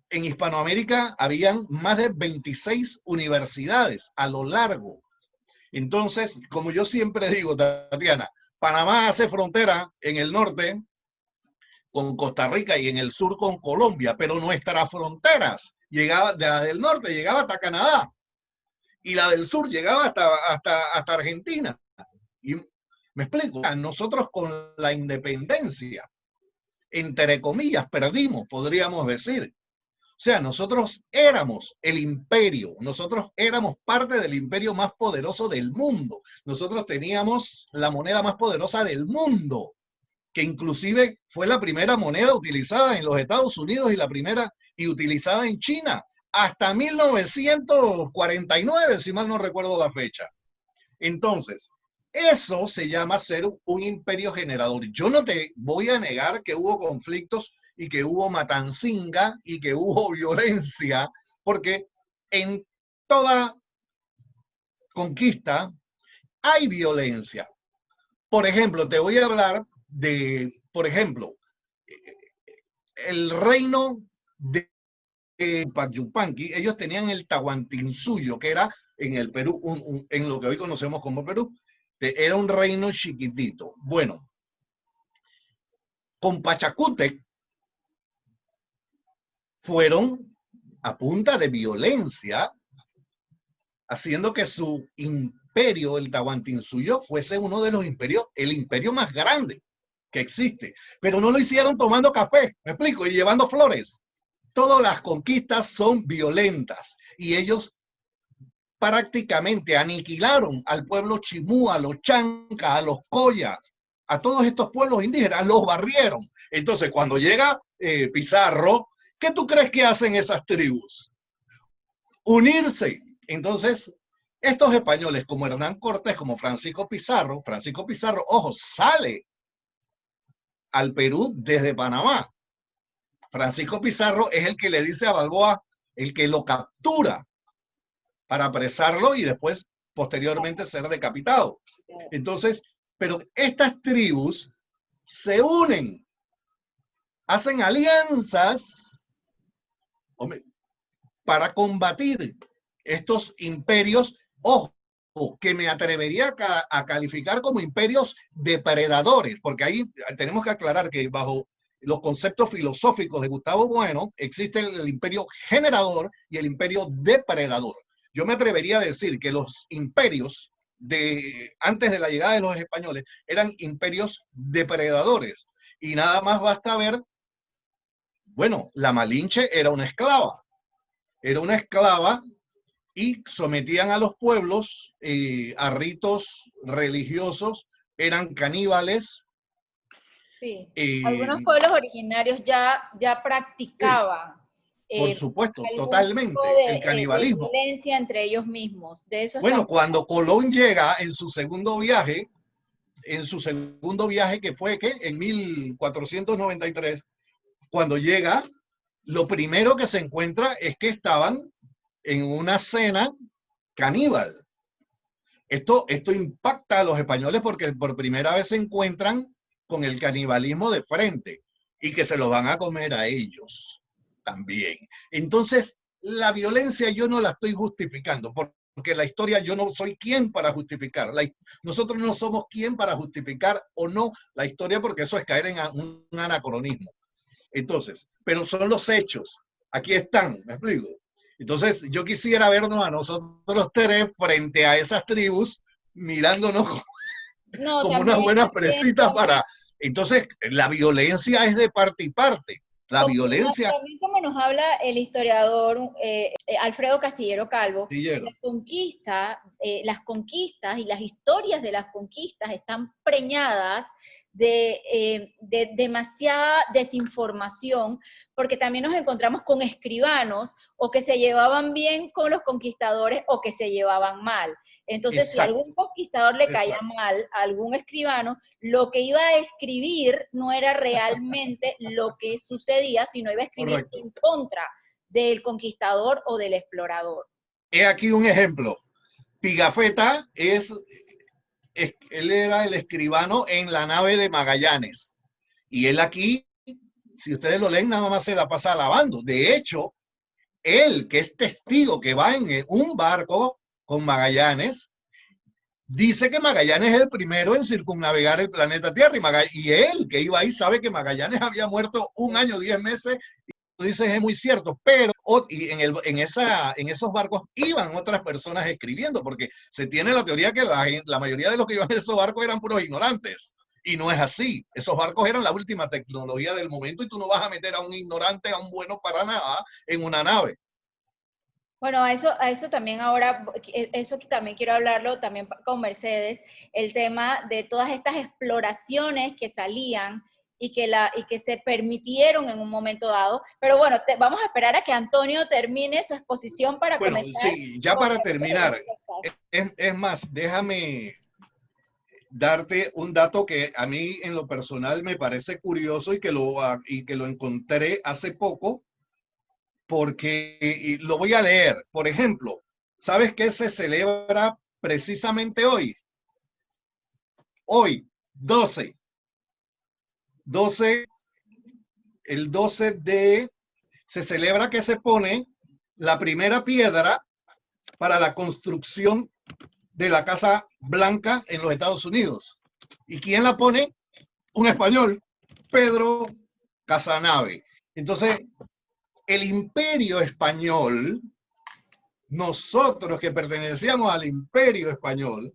en Hispanoamérica habían más de 26 universidades a lo largo. Entonces, como yo siempre digo, Tatiana, Panamá hace frontera en el norte con Costa Rica y en el sur con Colombia, pero nuestras fronteras llegaba, de la del norte llegaba hasta Canadá y la del sur llegaba hasta Argentina. Y me explico, nosotros con la independencia, entre comillas, perdimos, podríamos decir. O sea, nosotros éramos el imperio, nosotros éramos parte del imperio más poderoso del mundo. Nosotros teníamos la moneda más poderosa del mundo, que inclusive fue la primera moneda utilizada en los Estados Unidos y la primera y utilizada en China, hasta 1949, si mal no recuerdo la fecha. Entonces, eso se llama ser un imperio generador. Yo no te voy a negar que hubo conflictos y que hubo matancinga y que hubo violencia, porque en toda conquista hay violencia. Por ejemplo, te voy a hablar de, por ejemplo, el reino de Payupanqui, ellos tenían el Tahuantinsuyo, que era en el Perú, en lo que hoy conocemos como Perú, era un reino chiquitito. Bueno, con Pachacútec fueron a punta de violencia, haciendo que su imperio, el Tahuantinsuyo, fuese uno de los imperios, el imperio más grande que existe. Pero no lo hicieron tomando café, me explico, y llevando flores. Todas las conquistas son violentas y ellos prácticamente aniquilaron al pueblo chimú, a los chancas, a los collas, a todos estos pueblos indígenas, los barrieron. Entonces, cuando llega Pizarro, ¿qué tú crees que hacen esas tribus? Unirse. Entonces, Estos españoles como Hernán Cortés, como Francisco Pizarro, ojo, sale al Perú desde Panamá. Francisco Pizarro es el que le dice a Balboa, el que lo captura para apresarlo y después, posteriormente, ser decapitado. Entonces, pero estas tribus se unen, hacen alianzas para combatir estos imperios, ojo, que me atrevería a calificar como imperios depredadores, porque ahí tenemos que aclarar que bajo los conceptos filosóficos de Gustavo Bueno existe el imperio generador y el imperio depredador. Yo me atrevería a decir que los imperios antes de la llegada de los españoles eran imperios depredadores, y nada más basta ver, bueno, la Malinche era una esclava y sometían a los pueblos a ritos religiosos, eran caníbales. Sí, algunos pueblos originarios ya practicaban por supuesto, algún totalmente, tipo el canibalismo. de violencia entre ellos mismos. De eso bueno, estamos cuando Colón llega en su segundo viaje, que fue ¿qué? En 1493, cuando llega, lo primero que se encuentra es que estaban en una cena caníbal. Esto impacta a los españoles porque por primera vez se encuentran con el canibalismo de frente y que se los van a comer a ellos también. Entonces, la violencia yo no la estoy justificando, porque la historia yo no soy quien para justificar. Nosotros no somos quien para justificar o no la historia, porque eso es caer en un anacronismo. Entonces, pero son los hechos. Aquí están, ¿me explico? Entonces, yo quisiera vernos a nosotros tres frente a esas tribus, mirándonos como unas buenas presitas para... Entonces, la violencia es de parte y parte. La violencia... También como nos habla el historiador Alfredo Castillero Calvo, las conquistas y las historias de las conquistas están preñadas de demasiada desinformación, porque también nos encontramos con escribanos o que se llevaban bien con los conquistadores o que se llevaban mal. Entonces, exacto, si a algún conquistador le caía mal a algún escribano, lo que iba a escribir no era realmente lo que sucedía, sino iba a escribir correcto, en contra del conquistador o del explorador. He aquí un ejemplo. Pigafetta él era el escribano en la nave de Magallanes. Y él aquí, si ustedes lo leen, nada más se la pasa alabando. De hecho, él, que es testigo que va en un barco con Magallanes, dice que Magallanes es el primero en circunnavegar el planeta Tierra. Y él, que iba ahí, sabe que Magallanes había muerto 1 año, 10 meses. Tú dices, es muy cierto, pero en esos barcos iban otras personas escribiendo, porque se tiene la teoría que la mayoría de los que iban en esos barcos eran puros ignorantes, y no es así. Esos barcos eran la última tecnología del momento, y tú no vas a meter a un ignorante, a un bueno para nada, en una nave. Bueno, a eso también ahora, eso también quiero hablarlo también con Mercedes, el tema de todas estas exploraciones que salían y que se permitieron en un momento dado. Pero bueno, vamos a esperar a que Antonio termine su exposición para comentar. Sí, ya para terminar, es más, déjame darte un dato que a mí en lo personal me parece curioso y que lo encontré hace poco, porque lo voy a leer. Por ejemplo, ¿sabes qué se celebra precisamente hoy? Hoy, el 12 se celebra que se pone la primera piedra para la construcción de la Casa Blanca en los Estados Unidos. ¿Y quién la pone? Un español, Pedro Casanave. Entonces, el Imperio Español, nosotros que pertenecíamos al Imperio Español,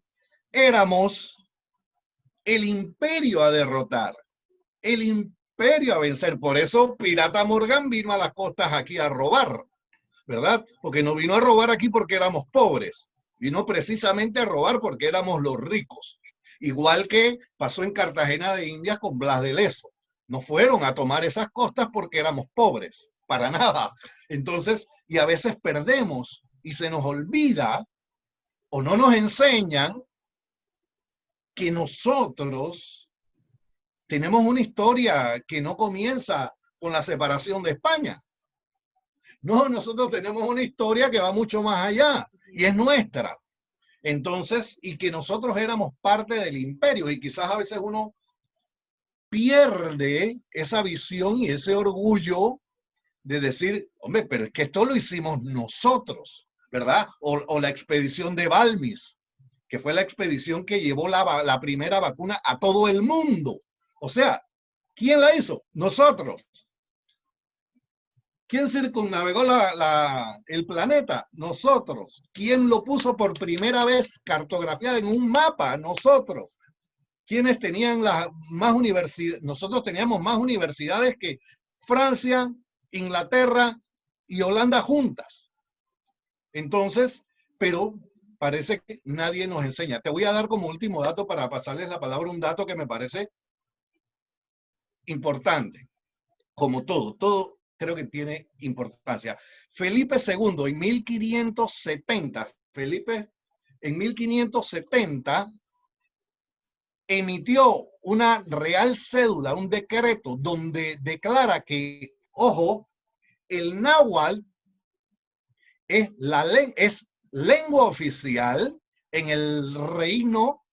éramos el imperio a derrotar, el imperio a vencer. Por eso Pirata Morgan vino a las costas aquí a robar, ¿verdad? Porque no vino a robar aquí porque éramos pobres, vino precisamente a robar porque éramos los ricos. Igual que pasó en Cartagena de Indias con Blas de Lezo. No fueron a tomar esas costas porque éramos pobres, para nada. Entonces, y a veces perdemos y se nos olvida o no nos enseñan que nosotros tenemos una historia que no comienza con la separación de España. No, nosotros tenemos una historia que va mucho más allá y es nuestra. Entonces, y que nosotros éramos parte del imperio y quizás a veces uno pierde esa visión y ese orgullo de decir, hombre, pero es que esto lo hicimos nosotros, ¿verdad? O la expedición de Balmis, que fue la expedición que llevó la primera vacuna a todo el mundo. O sea, ¿quién la hizo? Nosotros. ¿Quién circunnavegó el planeta? Nosotros. ¿Quién lo puso por primera vez cartografiado en un mapa? Nosotros. ¿Quiénes tenían las más universidades? Nosotros teníamos más universidades que Francia, Inglaterra y Holanda juntas. Entonces, pero parece que nadie nos enseña. Te voy a dar como último dato para pasarles la palabra, un dato que me parece importante. Como todo creo que tiene importancia. Felipe II en 1570, Felipe en 1570 emitió una real cédula, un decreto donde declara que, ojo, el náhuatl es lengua oficial en el reino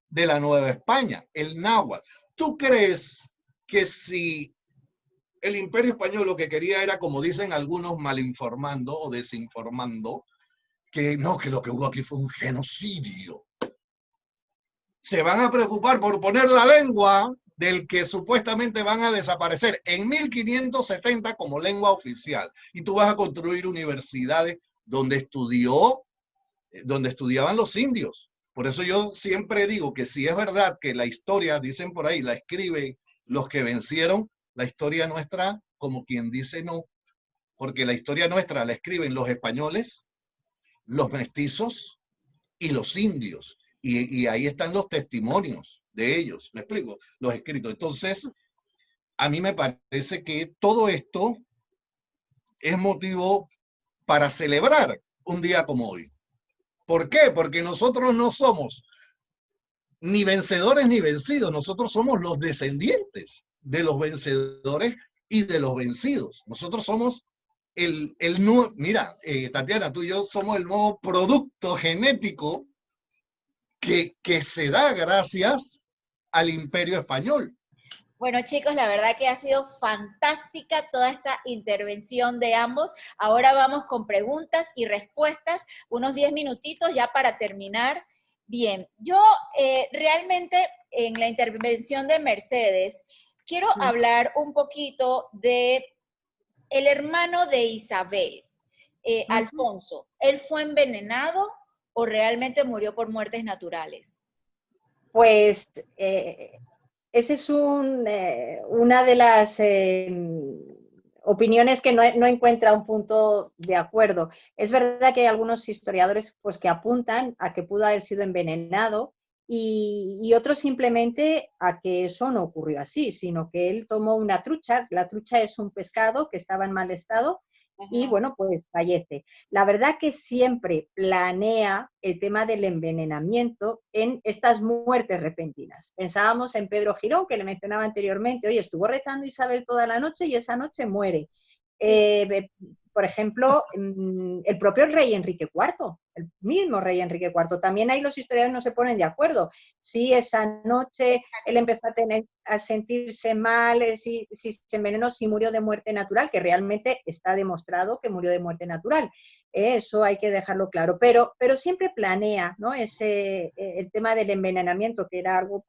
de la Nueva España, el náhuatl. ¿Tú crees que si el Imperio Español lo que quería era, como dicen algunos malinformando o desinformando, que no, que lo que hubo aquí fue un genocidio? Se van a preocupar por poner la lengua del que supuestamente van a desaparecer en 1570 como lengua oficial. Y tú vas a construir universidades donde estudiaban los indios. Por eso yo siempre digo que si es verdad que la historia, dicen por ahí, la escriben los que vencieron, la historia nuestra, como quien dice no, porque la historia nuestra la escriben los españoles, los mestizos y los indios. Y ahí están los testimonios de ellos, ¿me explico? Los escritos. Entonces, a mí me parece que todo esto es motivo para celebrar un día como hoy. ¿Por qué? Porque nosotros no somos ni vencedores ni vencidos, nosotros somos los descendientes de los vencedores y de los vencidos. Nosotros somos mira, Tatiana, tú y yo somos el nuevo producto genético que se da gracias al Imperio Español. Bueno, chicos, la verdad que ha sido fantástica toda esta intervención de ambos. Ahora vamos con preguntas y respuestas, unos 10 minutitos ya para terminar. Bien, yo realmente en la intervención de Mercedes quiero hablar un poquito de el hermano de Isabel, Alfonso. ¿Él fue envenenado o realmente murió por muertes naturales? Pues esa es una de las opiniones que no encuentra un punto de acuerdo. Es verdad que hay algunos historiadores pues, que apuntan a que pudo haber sido envenenado y otros simplemente a que eso no ocurrió así, sino que él tomó una trucha. La trucha es un pescado que estaba en mal estado y bueno, pues fallece. La verdad que siempre planea el tema del envenenamiento en estas muertes repentinas. Pensábamos en Pedro Girón, que le mencionaba anteriormente, oye, estuvo rezando Isabel toda la noche y esa noche muere. Por ejemplo, el propio rey Enrique IV, el mismo rey Enrique IV, también ahí los historiadores no se ponen de acuerdo. Si esa noche él empezó a sentirse mal, si se envenenó, si murió de muerte natural, que realmente está demostrado que murió de muerte natural. Eso hay que dejarlo claro. Pero siempre planea, ¿no? El tema del envenenamiento, que era algo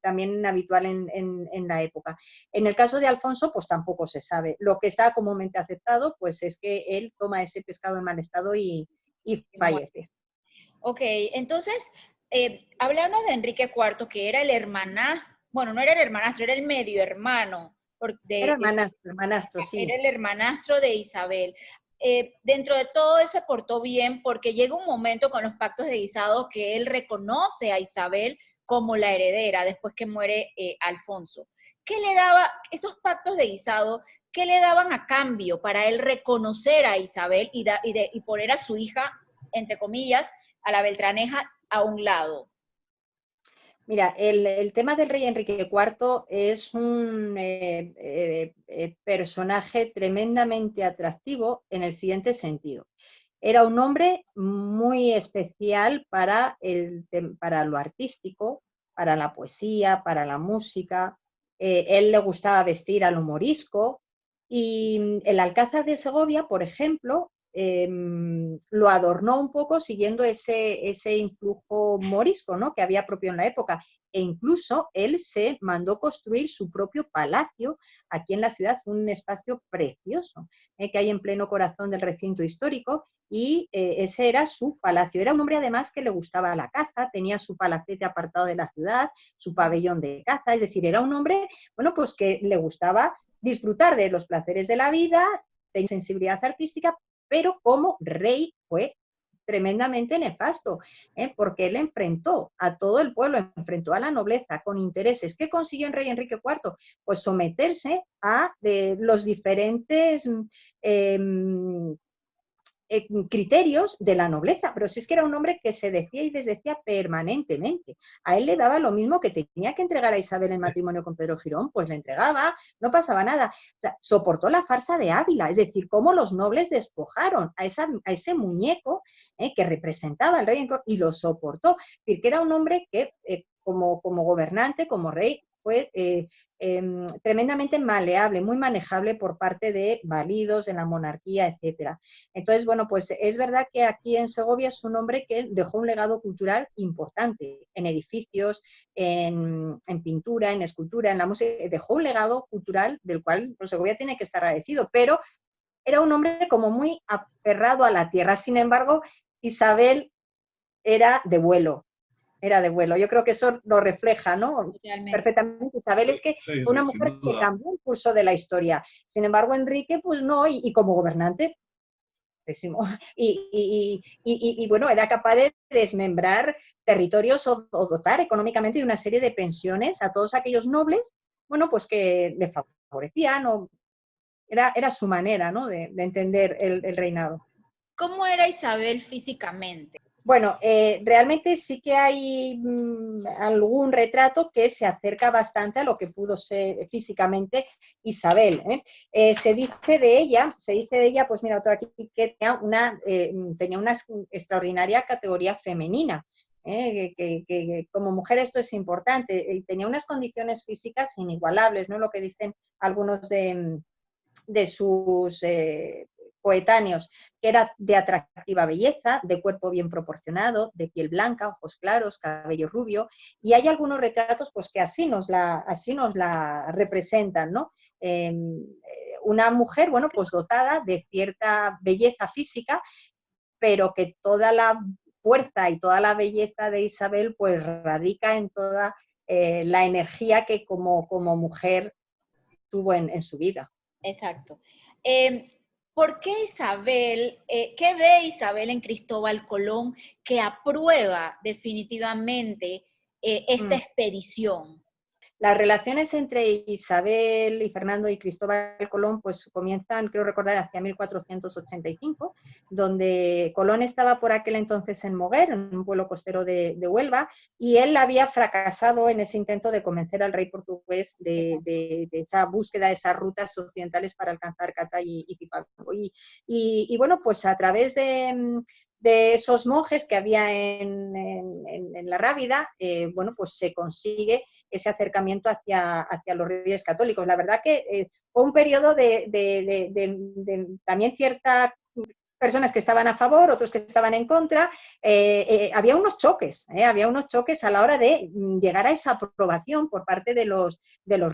también habitual en la época. En el caso de Alfonso, pues tampoco se sabe. Lo que está comúnmente aceptado, pues es que él toma ese pescado en mal estado y fallece. Ok, entonces, hablando de Enrique IV, que era el hermanastro, bueno, no era el hermanastro, era el medio hermano. Era hermanastro, sí. Era el hermanastro de Isabel. Dentro de todo él se portó bien porque llega un momento con los pactos de Guisado que él reconoce a Isabel como la heredera después que muere Alfonso. ¿Qué le daba esos pactos de Guisado? ¿Qué le daban a cambio para él reconocer a Isabel y poner a su hija, entre comillas, a la Beltraneja a un lado? Mira, el tema del rey Enrique IV es un personaje tremendamente atractivo en el siguiente sentido. Era un hombre muy especial para lo artístico, para la poesía, para la música. Él le gustaba vestir al morisco y el Alcázar de Segovia, por ejemplo, lo adornó un poco siguiendo ese influjo morisco, ¿no?, que había propio en la época. E incluso él se mandó construir su propio palacio aquí en la ciudad, un espacio precioso que hay en pleno corazón del recinto histórico, y ese era su palacio. Era un hombre además que le gustaba la caza, tenía su palacete apartado de la ciudad, su pabellón de caza, es decir, era un hombre, bueno, pues que le gustaba disfrutar de los placeres de la vida, tenía sensibilidad artística, pero como rey fue tremendamente nefasto, porque él enfrentó a todo el pueblo, enfrentó a la nobleza con intereses. ¿Qué consiguió el rey Enrique IV? Pues someterse a los diferentes criterios de la nobleza, pero si es que era un hombre que se decía y desdecía permanentemente. A él le daba lo mismo, que tenía que entregar a Isabel en matrimonio con Pedro Girón, pues le entregaba, no pasaba nada. O sea, soportó la farsa de Ávila, es decir, cómo los nobles despojaron a ese muñeco que representaba al rey y lo soportó. Es decir, que era un hombre que como gobernante, como rey, fue tremendamente maleable, muy manejable por parte de validos, de la monarquía, etcétera. Entonces, bueno, pues es verdad que aquí en Segovia es un hombre que dejó un legado cultural importante en edificios, en pintura, en escultura, en la música, dejó un legado cultural del cual pues, Segovia tiene que estar agradecido, pero era un hombre como muy aferrado a la tierra. Sin embargo, Isabel era de vuelo. Era de vuelo. Yo creo que eso lo refleja, ¿no?, perfectamente. Isabel es que fue una mujer que cambió el curso de la historia. Sin embargo, Enrique, pues no, y como gobernante, pésimo. Y bueno, era capaz de desmembrar territorios o dotar económicamente de una serie de pensiones a todos aquellos nobles, bueno, pues que le favorecían, o era su manera, ¿no?, de entender el reinado. ¿Cómo era Isabel físicamente? Bueno, realmente sí que hay algún retrato que se acerca bastante a lo que pudo ser físicamente Isabel. Se dice de ella, pues mira, otro aquí, que tenía una extraordinaria categoría femenina. Que como mujer esto es importante, tenía unas condiciones físicas inigualables, ¿no?, lo que dicen algunos de sus coetáneos, que era de atractiva belleza, de cuerpo bien proporcionado, de piel blanca, ojos claros, cabello rubio, y hay algunos retratos pues, que así nos la representan, ¿no? Una mujer, bueno, pues dotada de cierta belleza física, pero que toda la fuerza y toda la belleza de Isabel pues radica en toda la energía que como mujer tuvo en su vida. Exacto. ¿Por qué Isabel, qué ve Isabel en Cristóbal Colón que aprueba definitivamente esta expedición? Las relaciones entre Isabel y Fernando y Cristóbal Colón pues comienzan, creo recordar, hacia 1485, donde Colón estaba por aquel entonces en Moguer, en un pueblo costero de Huelva, y él había fracasado en ese intento de convencer al rey portugués de esa búsqueda, de esas rutas occidentales para alcanzar Cata y Zipango. Y bueno, pues a través de esos monjes que había en la Rábida, bueno, pues se consigue ese acercamiento hacia los reyes católicos. La verdad que fue un periodo de también ciertas personas que estaban a favor, otros que estaban en contra. Había unos choques a la hora de llegar a esa aprobación por parte de los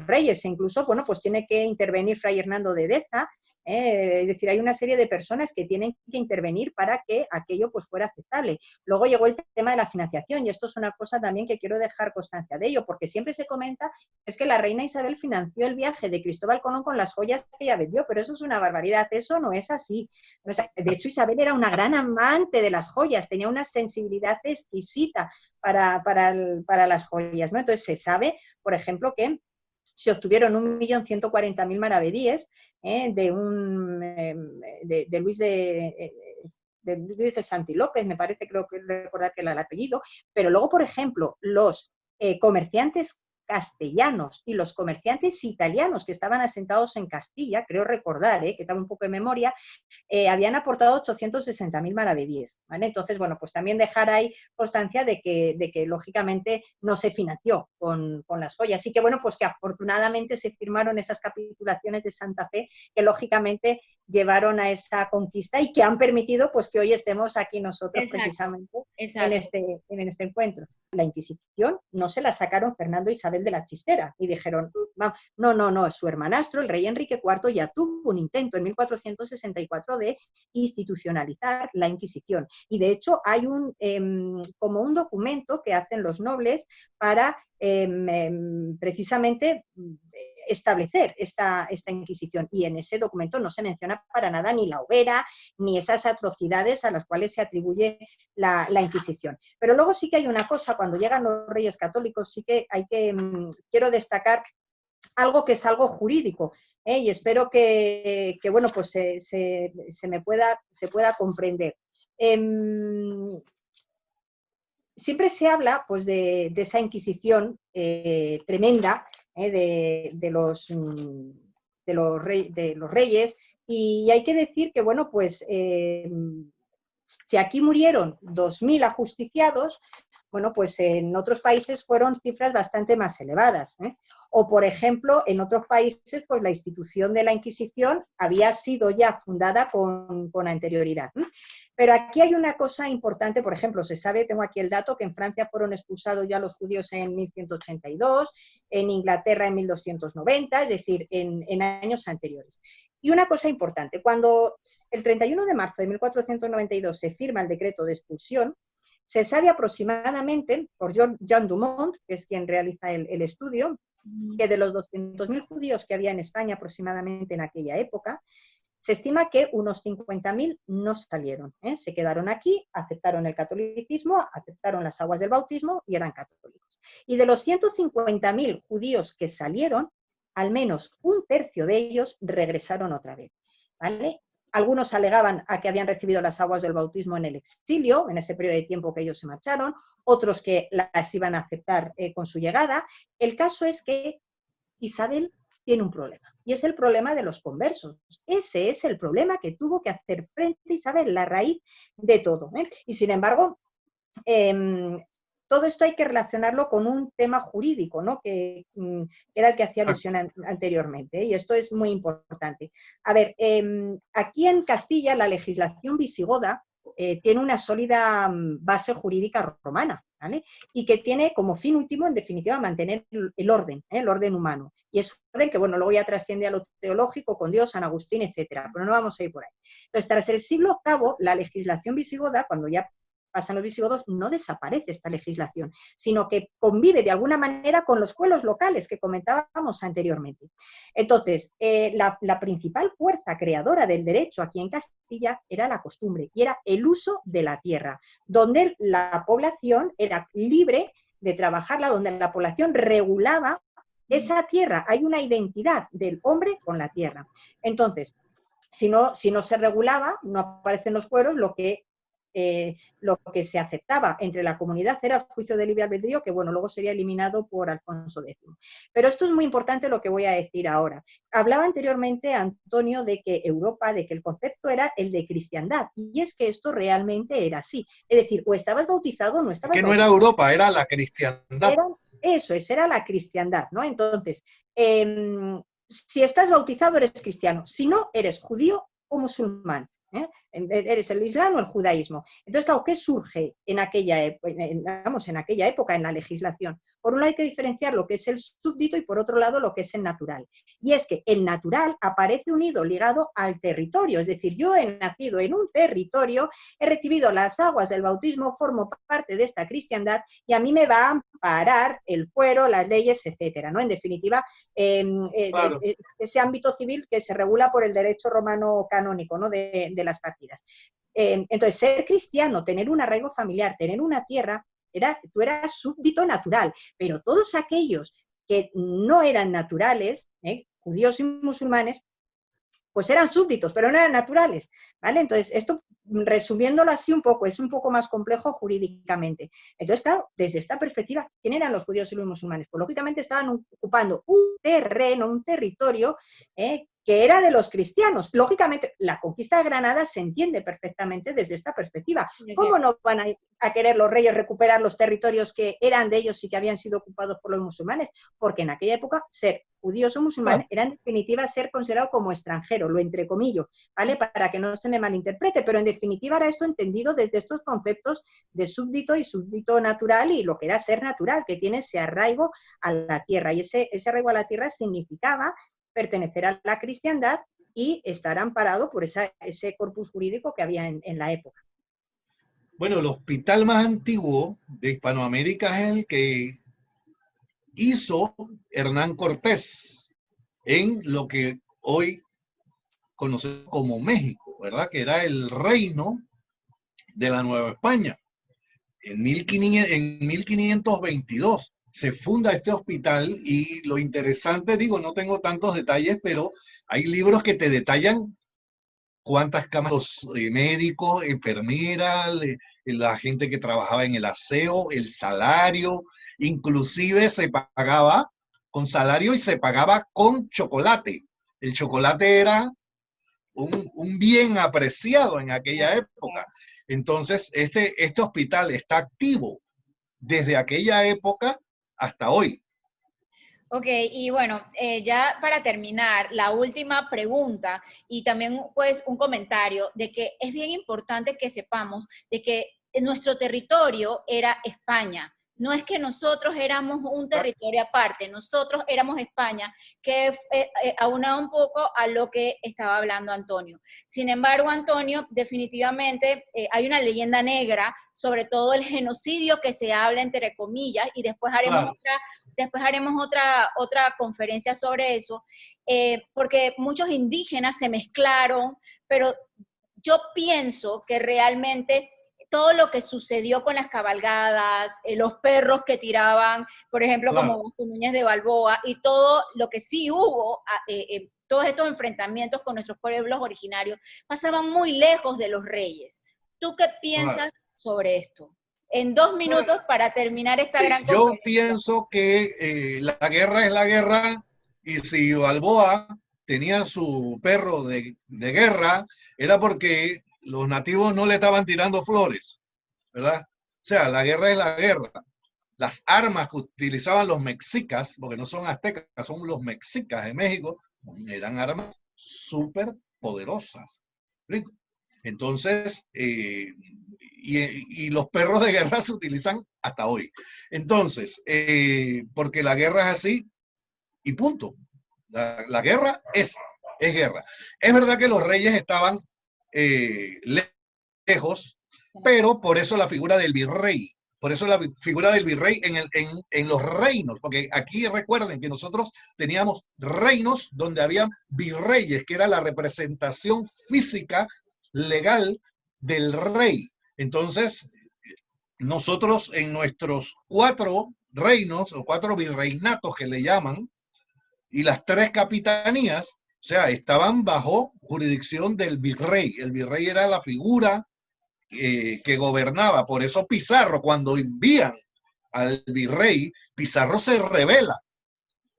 reyes. E incluso, bueno, pues tiene que intervenir Fray Hernando de Deza. Es decir, hay una serie de personas que tienen que intervenir para que aquello pues, fuera aceptable. Luego llegó el tema de la financiación, y esto es una cosa también que quiero dejar constancia de ello, porque siempre se comenta es que la reina Isabel financió el viaje de Cristóbal Colón con las joyas que ella vendió, pero eso es una barbaridad, eso no es así. De hecho, Isabel era una gran amante de las joyas, tenía una sensibilidad exquisita para las joyas, ¿no? Entonces se sabe, por ejemplo, que se obtuvieron 1.140.000 maravedíes de Luis de de Santi López, me parece, creo que recordar que era el apellido, pero luego, por ejemplo, los comerciantes castellanos y los comerciantes italianos que estaban asentados en Castilla, creo recordar, que estaba un poco de memoria, habían aportado 860.000 maravedíes, ¿vale? Entonces, bueno, pues también dejar ahí constancia de que lógicamente no se financió con las joyas. Así que, bueno, pues que afortunadamente se firmaron esas capitulaciones de Santa Fe que lógicamente llevaron a esa conquista y que han permitido pues que hoy estemos aquí nosotros precisamente en este encuentro. La Inquisición no se la sacaron Fernando e Isabel de la Chistera y dijeron, no, su hermanastro, el rey Enrique IV, ya tuvo un intento en 1464 de institucionalizar la Inquisición. Y de hecho hay como un documento que hacen los nobles para precisamente establecer esta Inquisición. Y en ese documento no se menciona para nada ni la hoguera, ni esas atrocidades a las cuales se atribuye la Inquisición. Pero luego sí que hay una cosa, cuando llegan los Reyes Católicos, sí que quiero destacar algo que es algo jurídico, y espero que bueno, pues se pueda comprender. Siempre se habla pues, de esa Inquisición tremenda de los reyes, y hay que decir que, bueno, pues si aquí murieron 2.000 ajusticiados, bueno, pues en otros países fueron cifras bastante más elevadas. O, por ejemplo, en otros países, pues la institución de la Inquisición había sido ya fundada con anterioridad. Pero aquí hay una cosa importante, por ejemplo, se sabe, tengo aquí el dato, que en Francia fueron expulsados ya los judíos en 1182, en Inglaterra en 1290, es decir, en años anteriores. Y una cosa importante, cuando el 31 de marzo de 1492 se firma el decreto de expulsión, se sabe aproximadamente, por Jean Dumont, que es quien realiza el estudio, que de los 200.000 judíos que había en España aproximadamente en aquella época, se estima que unos 50.000 no salieron. Se quedaron aquí, aceptaron el catolicismo, aceptaron las aguas del bautismo y eran católicos. Y de los 150.000 judíos que salieron, al menos un tercio de ellos regresaron otra vez, ¿vale? Algunos alegaban a que habían recibido las aguas del bautismo en el exilio, en ese periodo de tiempo que ellos se marcharon, otros que las iban a aceptar con su llegada. El caso es que Isabel tiene un problema, y es el problema de los conversos. Ese es el problema que tuvo que hacer frente Isabel, la raíz de todo. Y sin embargo, todo esto hay que relacionarlo con un tema jurídico, ¿no? que era el que hacía alusión anteriormente, y esto es muy importante. A ver, aquí en Castilla la legislación visigoda tiene una sólida base jurídica romana, ¿vale? Y que tiene como fin último, en definitiva, mantener el orden humano. Y es un orden que, bueno, luego ya trasciende a lo teológico con Dios, San Agustín, etcétera, pero no vamos a ir por ahí. Entonces, tras el siglo VIII, la legislación visigoda, cuando ya pasan los visigodos, no desaparece esta legislación, sino que convive de alguna manera con los pueblos locales que comentábamos anteriormente. Entonces, la principal fuerza creadora del derecho aquí en Castilla era la costumbre, y era el uso de la tierra, donde la población era libre de trabajarla, donde la población regulaba esa tierra. Hay una identidad del hombre con la tierra. Entonces, si no se regulaba, no aparecen los fueros, lo que se aceptaba entre la comunidad era el juicio de libre albedrío, que bueno, luego sería eliminado por Alfonso X. Pero esto es muy importante lo que voy a decir ahora. Hablaba anteriormente Antonio de que Europa, de que el concepto era el de cristiandad, y es que esto realmente era así. Es decir, o estabas bautizado o no estabas bautizado. Que no era Europa, era la cristiandad. Era la cristiandad, ¿no? Entonces, si estás bautizado eres cristiano, si no, eres judío o musulmán. Eres el islam o el judaísmo. Entonces, claro, ¿qué surge en aquella época en la legislación? Por un lado hay que diferenciar lo que es el súbdito y por otro lado lo que es el natural. Y es que el natural aparece unido, ligado al territorio. Es decir, yo he nacido en un territorio, he recibido las aguas del bautismo, formo parte de esta cristiandad y a mí me va a amparar el fuero, las leyes, etcétera, ¿no? En definitiva, claro, ese ámbito civil que se regula por el derecho romano canónico, ¿no? de las partidas. Entonces, ser cristiano, tener un arraigo familiar, tener una tierra, tú eras súbdito natural, pero todos aquellos que no eran naturales, judíos y musulmanes, pues eran súbditos, pero no eran naturales, ¿vale? Entonces, esto resumiéndolo así un poco, es un poco más complejo jurídicamente. Entonces, claro, desde esta perspectiva, ¿quién eran los judíos y los musulmanes? Pues lógicamente estaban ocupando un terreno, un territorio que era de los cristianos. Lógicamente, la conquista de Granada se entiende perfectamente desde esta perspectiva. ¿Cómo no van a querer los reyes recuperar los territorios que eran de ellos y que habían sido ocupados por los musulmanes? Porque en aquella época ser judíos o musulmanes era en definitiva ser considerado como extranjero, lo entrecomillo, ¿vale? Para que no se me malinterprete, pero en definitiva era esto entendido desde estos conceptos de súbdito y súbdito natural y lo que era ser natural, que tiene ese arraigo a la tierra. Y ese arraigo a la tierra significaba pertenecer a la cristiandad y estar amparado por ese corpus jurídico que había en la época. Bueno, el hospital más antiguo de Hispanoamérica es el que hizo Hernán Cortés en lo que hoy conocemos como México, ¿verdad? Que era el reino de la Nueva España. En 1522 se funda este hospital y lo interesante, digo, no tengo tantos detalles, pero hay libros que te detallan cuántas camas, los médicos, enfermeras, la gente que trabajaba en el aseo, el salario, inclusive se pagaba con salario y se pagaba con chocolate. El chocolate era un bien apreciado en aquella época. Entonces, este hospital está activo desde aquella época hasta hoy. Ok, y bueno, ya para terminar, la última pregunta y también pues un comentario de que es bien importante que sepamos de que nuestro territorio era España. No es que nosotros éramos un territorio aparte, nosotros éramos España, que aúna un poco a lo que estaba hablando Antonio. Sin embargo, Antonio, definitivamente hay una leyenda negra sobre todo el genocidio que se habla entre comillas y después haremos otra conferencia sobre eso, porque muchos indígenas se mezclaron, pero yo pienso que realmente todo lo que sucedió con las cabalgadas, los perros que tiraban, por ejemplo, como Vasco Núñez de Balboa, y todo lo que sí hubo, todos estos enfrentamientos con nuestros pueblos originarios, pasaban muy lejos de los reyes. ¿Tú qué piensas sobre esto? En 2 minutos para terminar esta gran conferencia. Yo pienso que la guerra es la guerra, y si Balboa tenía su perro de guerra, era porque los nativos no le estaban tirando flores, ¿verdad? O sea, la guerra es la guerra. Las armas que utilizaban los mexicas, porque no son aztecas, son los mexicas de México, eran armas súper poderosas. Entonces, y los perros de guerra se utilizan hasta hoy. Entonces, porque la guerra es así y punto. La guerra es guerra. Es verdad que los reyes estaban lejos, pero por eso la figura del virrey. Por eso la figura del virrey en los reinos, porque aquí recuerden que nosotros teníamos reinos donde habían virreyes, que era la representación física legal del rey. Entonces, nosotros en nuestros 4 reinos o 4 virreinatos que le llaman, y las 3 capitanías, o sea, estaban bajo jurisdicción del virrey. El virrey era la figura que gobernaba. Por eso Pizarro, cuando envían al virrey, Pizarro se rebela,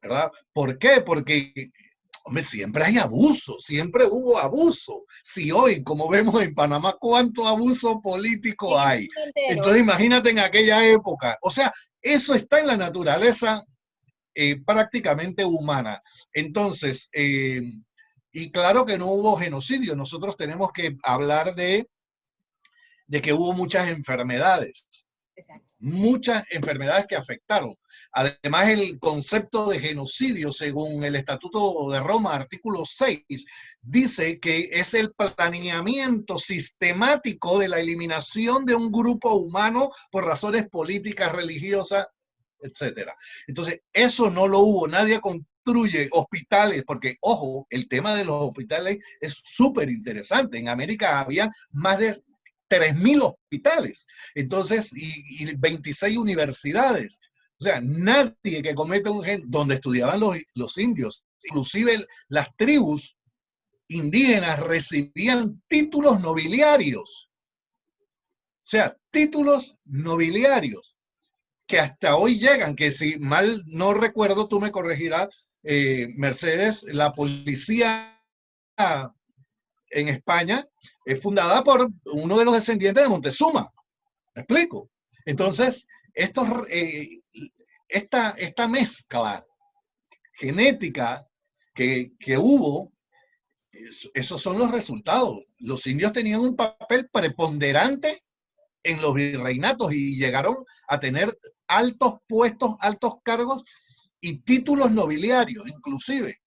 ¿verdad? ¿Por qué? Porque, hombre, siempre hay abuso, siempre hubo abuso. Si hoy, como vemos en Panamá, ¿cuánto abuso político hay? Entonces imagínate en aquella época. O sea, eso está en la naturaleza prácticamente humana. Entonces, y claro que no hubo genocidio. Nosotros tenemos que hablar de que hubo muchas enfermedades. Exacto. Muchas enfermedades que afectaron. Además, el concepto de genocidio, según el Estatuto de Roma, artículo 6, dice que es el planeamiento sistemático de la eliminación de un grupo humano por razones políticas, religiosas, etcétera. Entonces, eso no lo hubo. Nadie construye hospitales, porque, ojo, el tema de los hospitales es súper interesante. En América había más de 3.000 hospitales, entonces, y 26 universidades. O sea, nadie que cometa un gen donde estudiaban los indios, inclusive las tribus indígenas recibían títulos nobiliarios. O sea, títulos nobiliarios que hasta hoy llegan, que si mal no recuerdo, tú me corregirás, Mercedes, la policía en España es fundada por uno de los descendientes de Montezuma. ¿Me explico? Entonces, esta mezcla genética que hubo, esos son los resultados. Los indios tenían un papel preponderante en los virreinatos y llegaron a tener altos puestos, altos cargos y títulos nobiliarios, inclusive.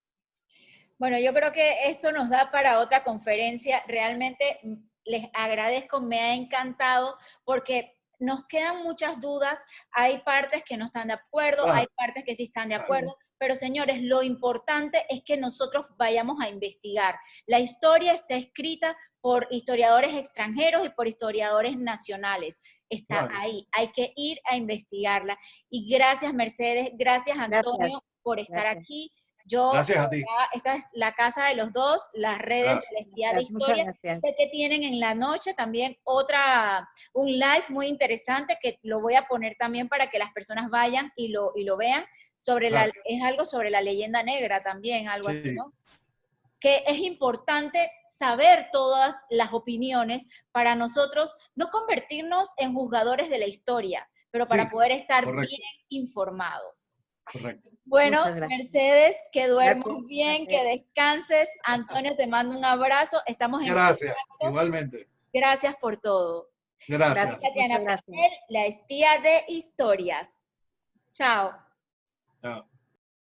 Bueno, yo creo que esto nos da para otra conferencia. Realmente les agradezco, me ha encantado porque nos quedan muchas dudas. Hay partes que no están de acuerdo, hay partes que sí están de acuerdo. Pero señores, lo importante es que nosotros vayamos a investigar. La historia está escrita por historiadores extranjeros y por historiadores nacionales. Está ahí, hay que ir a investigarla. Y gracias, Mercedes, gracias, Antonio, por estar aquí. Gracias a ti. Esta es la casa de los dos, las redes de la Espía de Historia. Sé que tienen en la noche también un live muy interesante que lo voy a poner también para que las personas vayan y lo vean. Es algo sobre la leyenda negra también, algo así, ¿no? Que es importante saber todas las opiniones para nosotros no convertirnos en juzgadores de la historia, pero para poder estar bien informados. Correcto. Bueno, Mercedes, que duermas bien, que descanses. Antonio, te mando un abrazo. Estamos en Gracias, contacto. igualmente. Gracias por todo. Gracias. Tatiana Pretel, la espía de historias. Chao. Chao.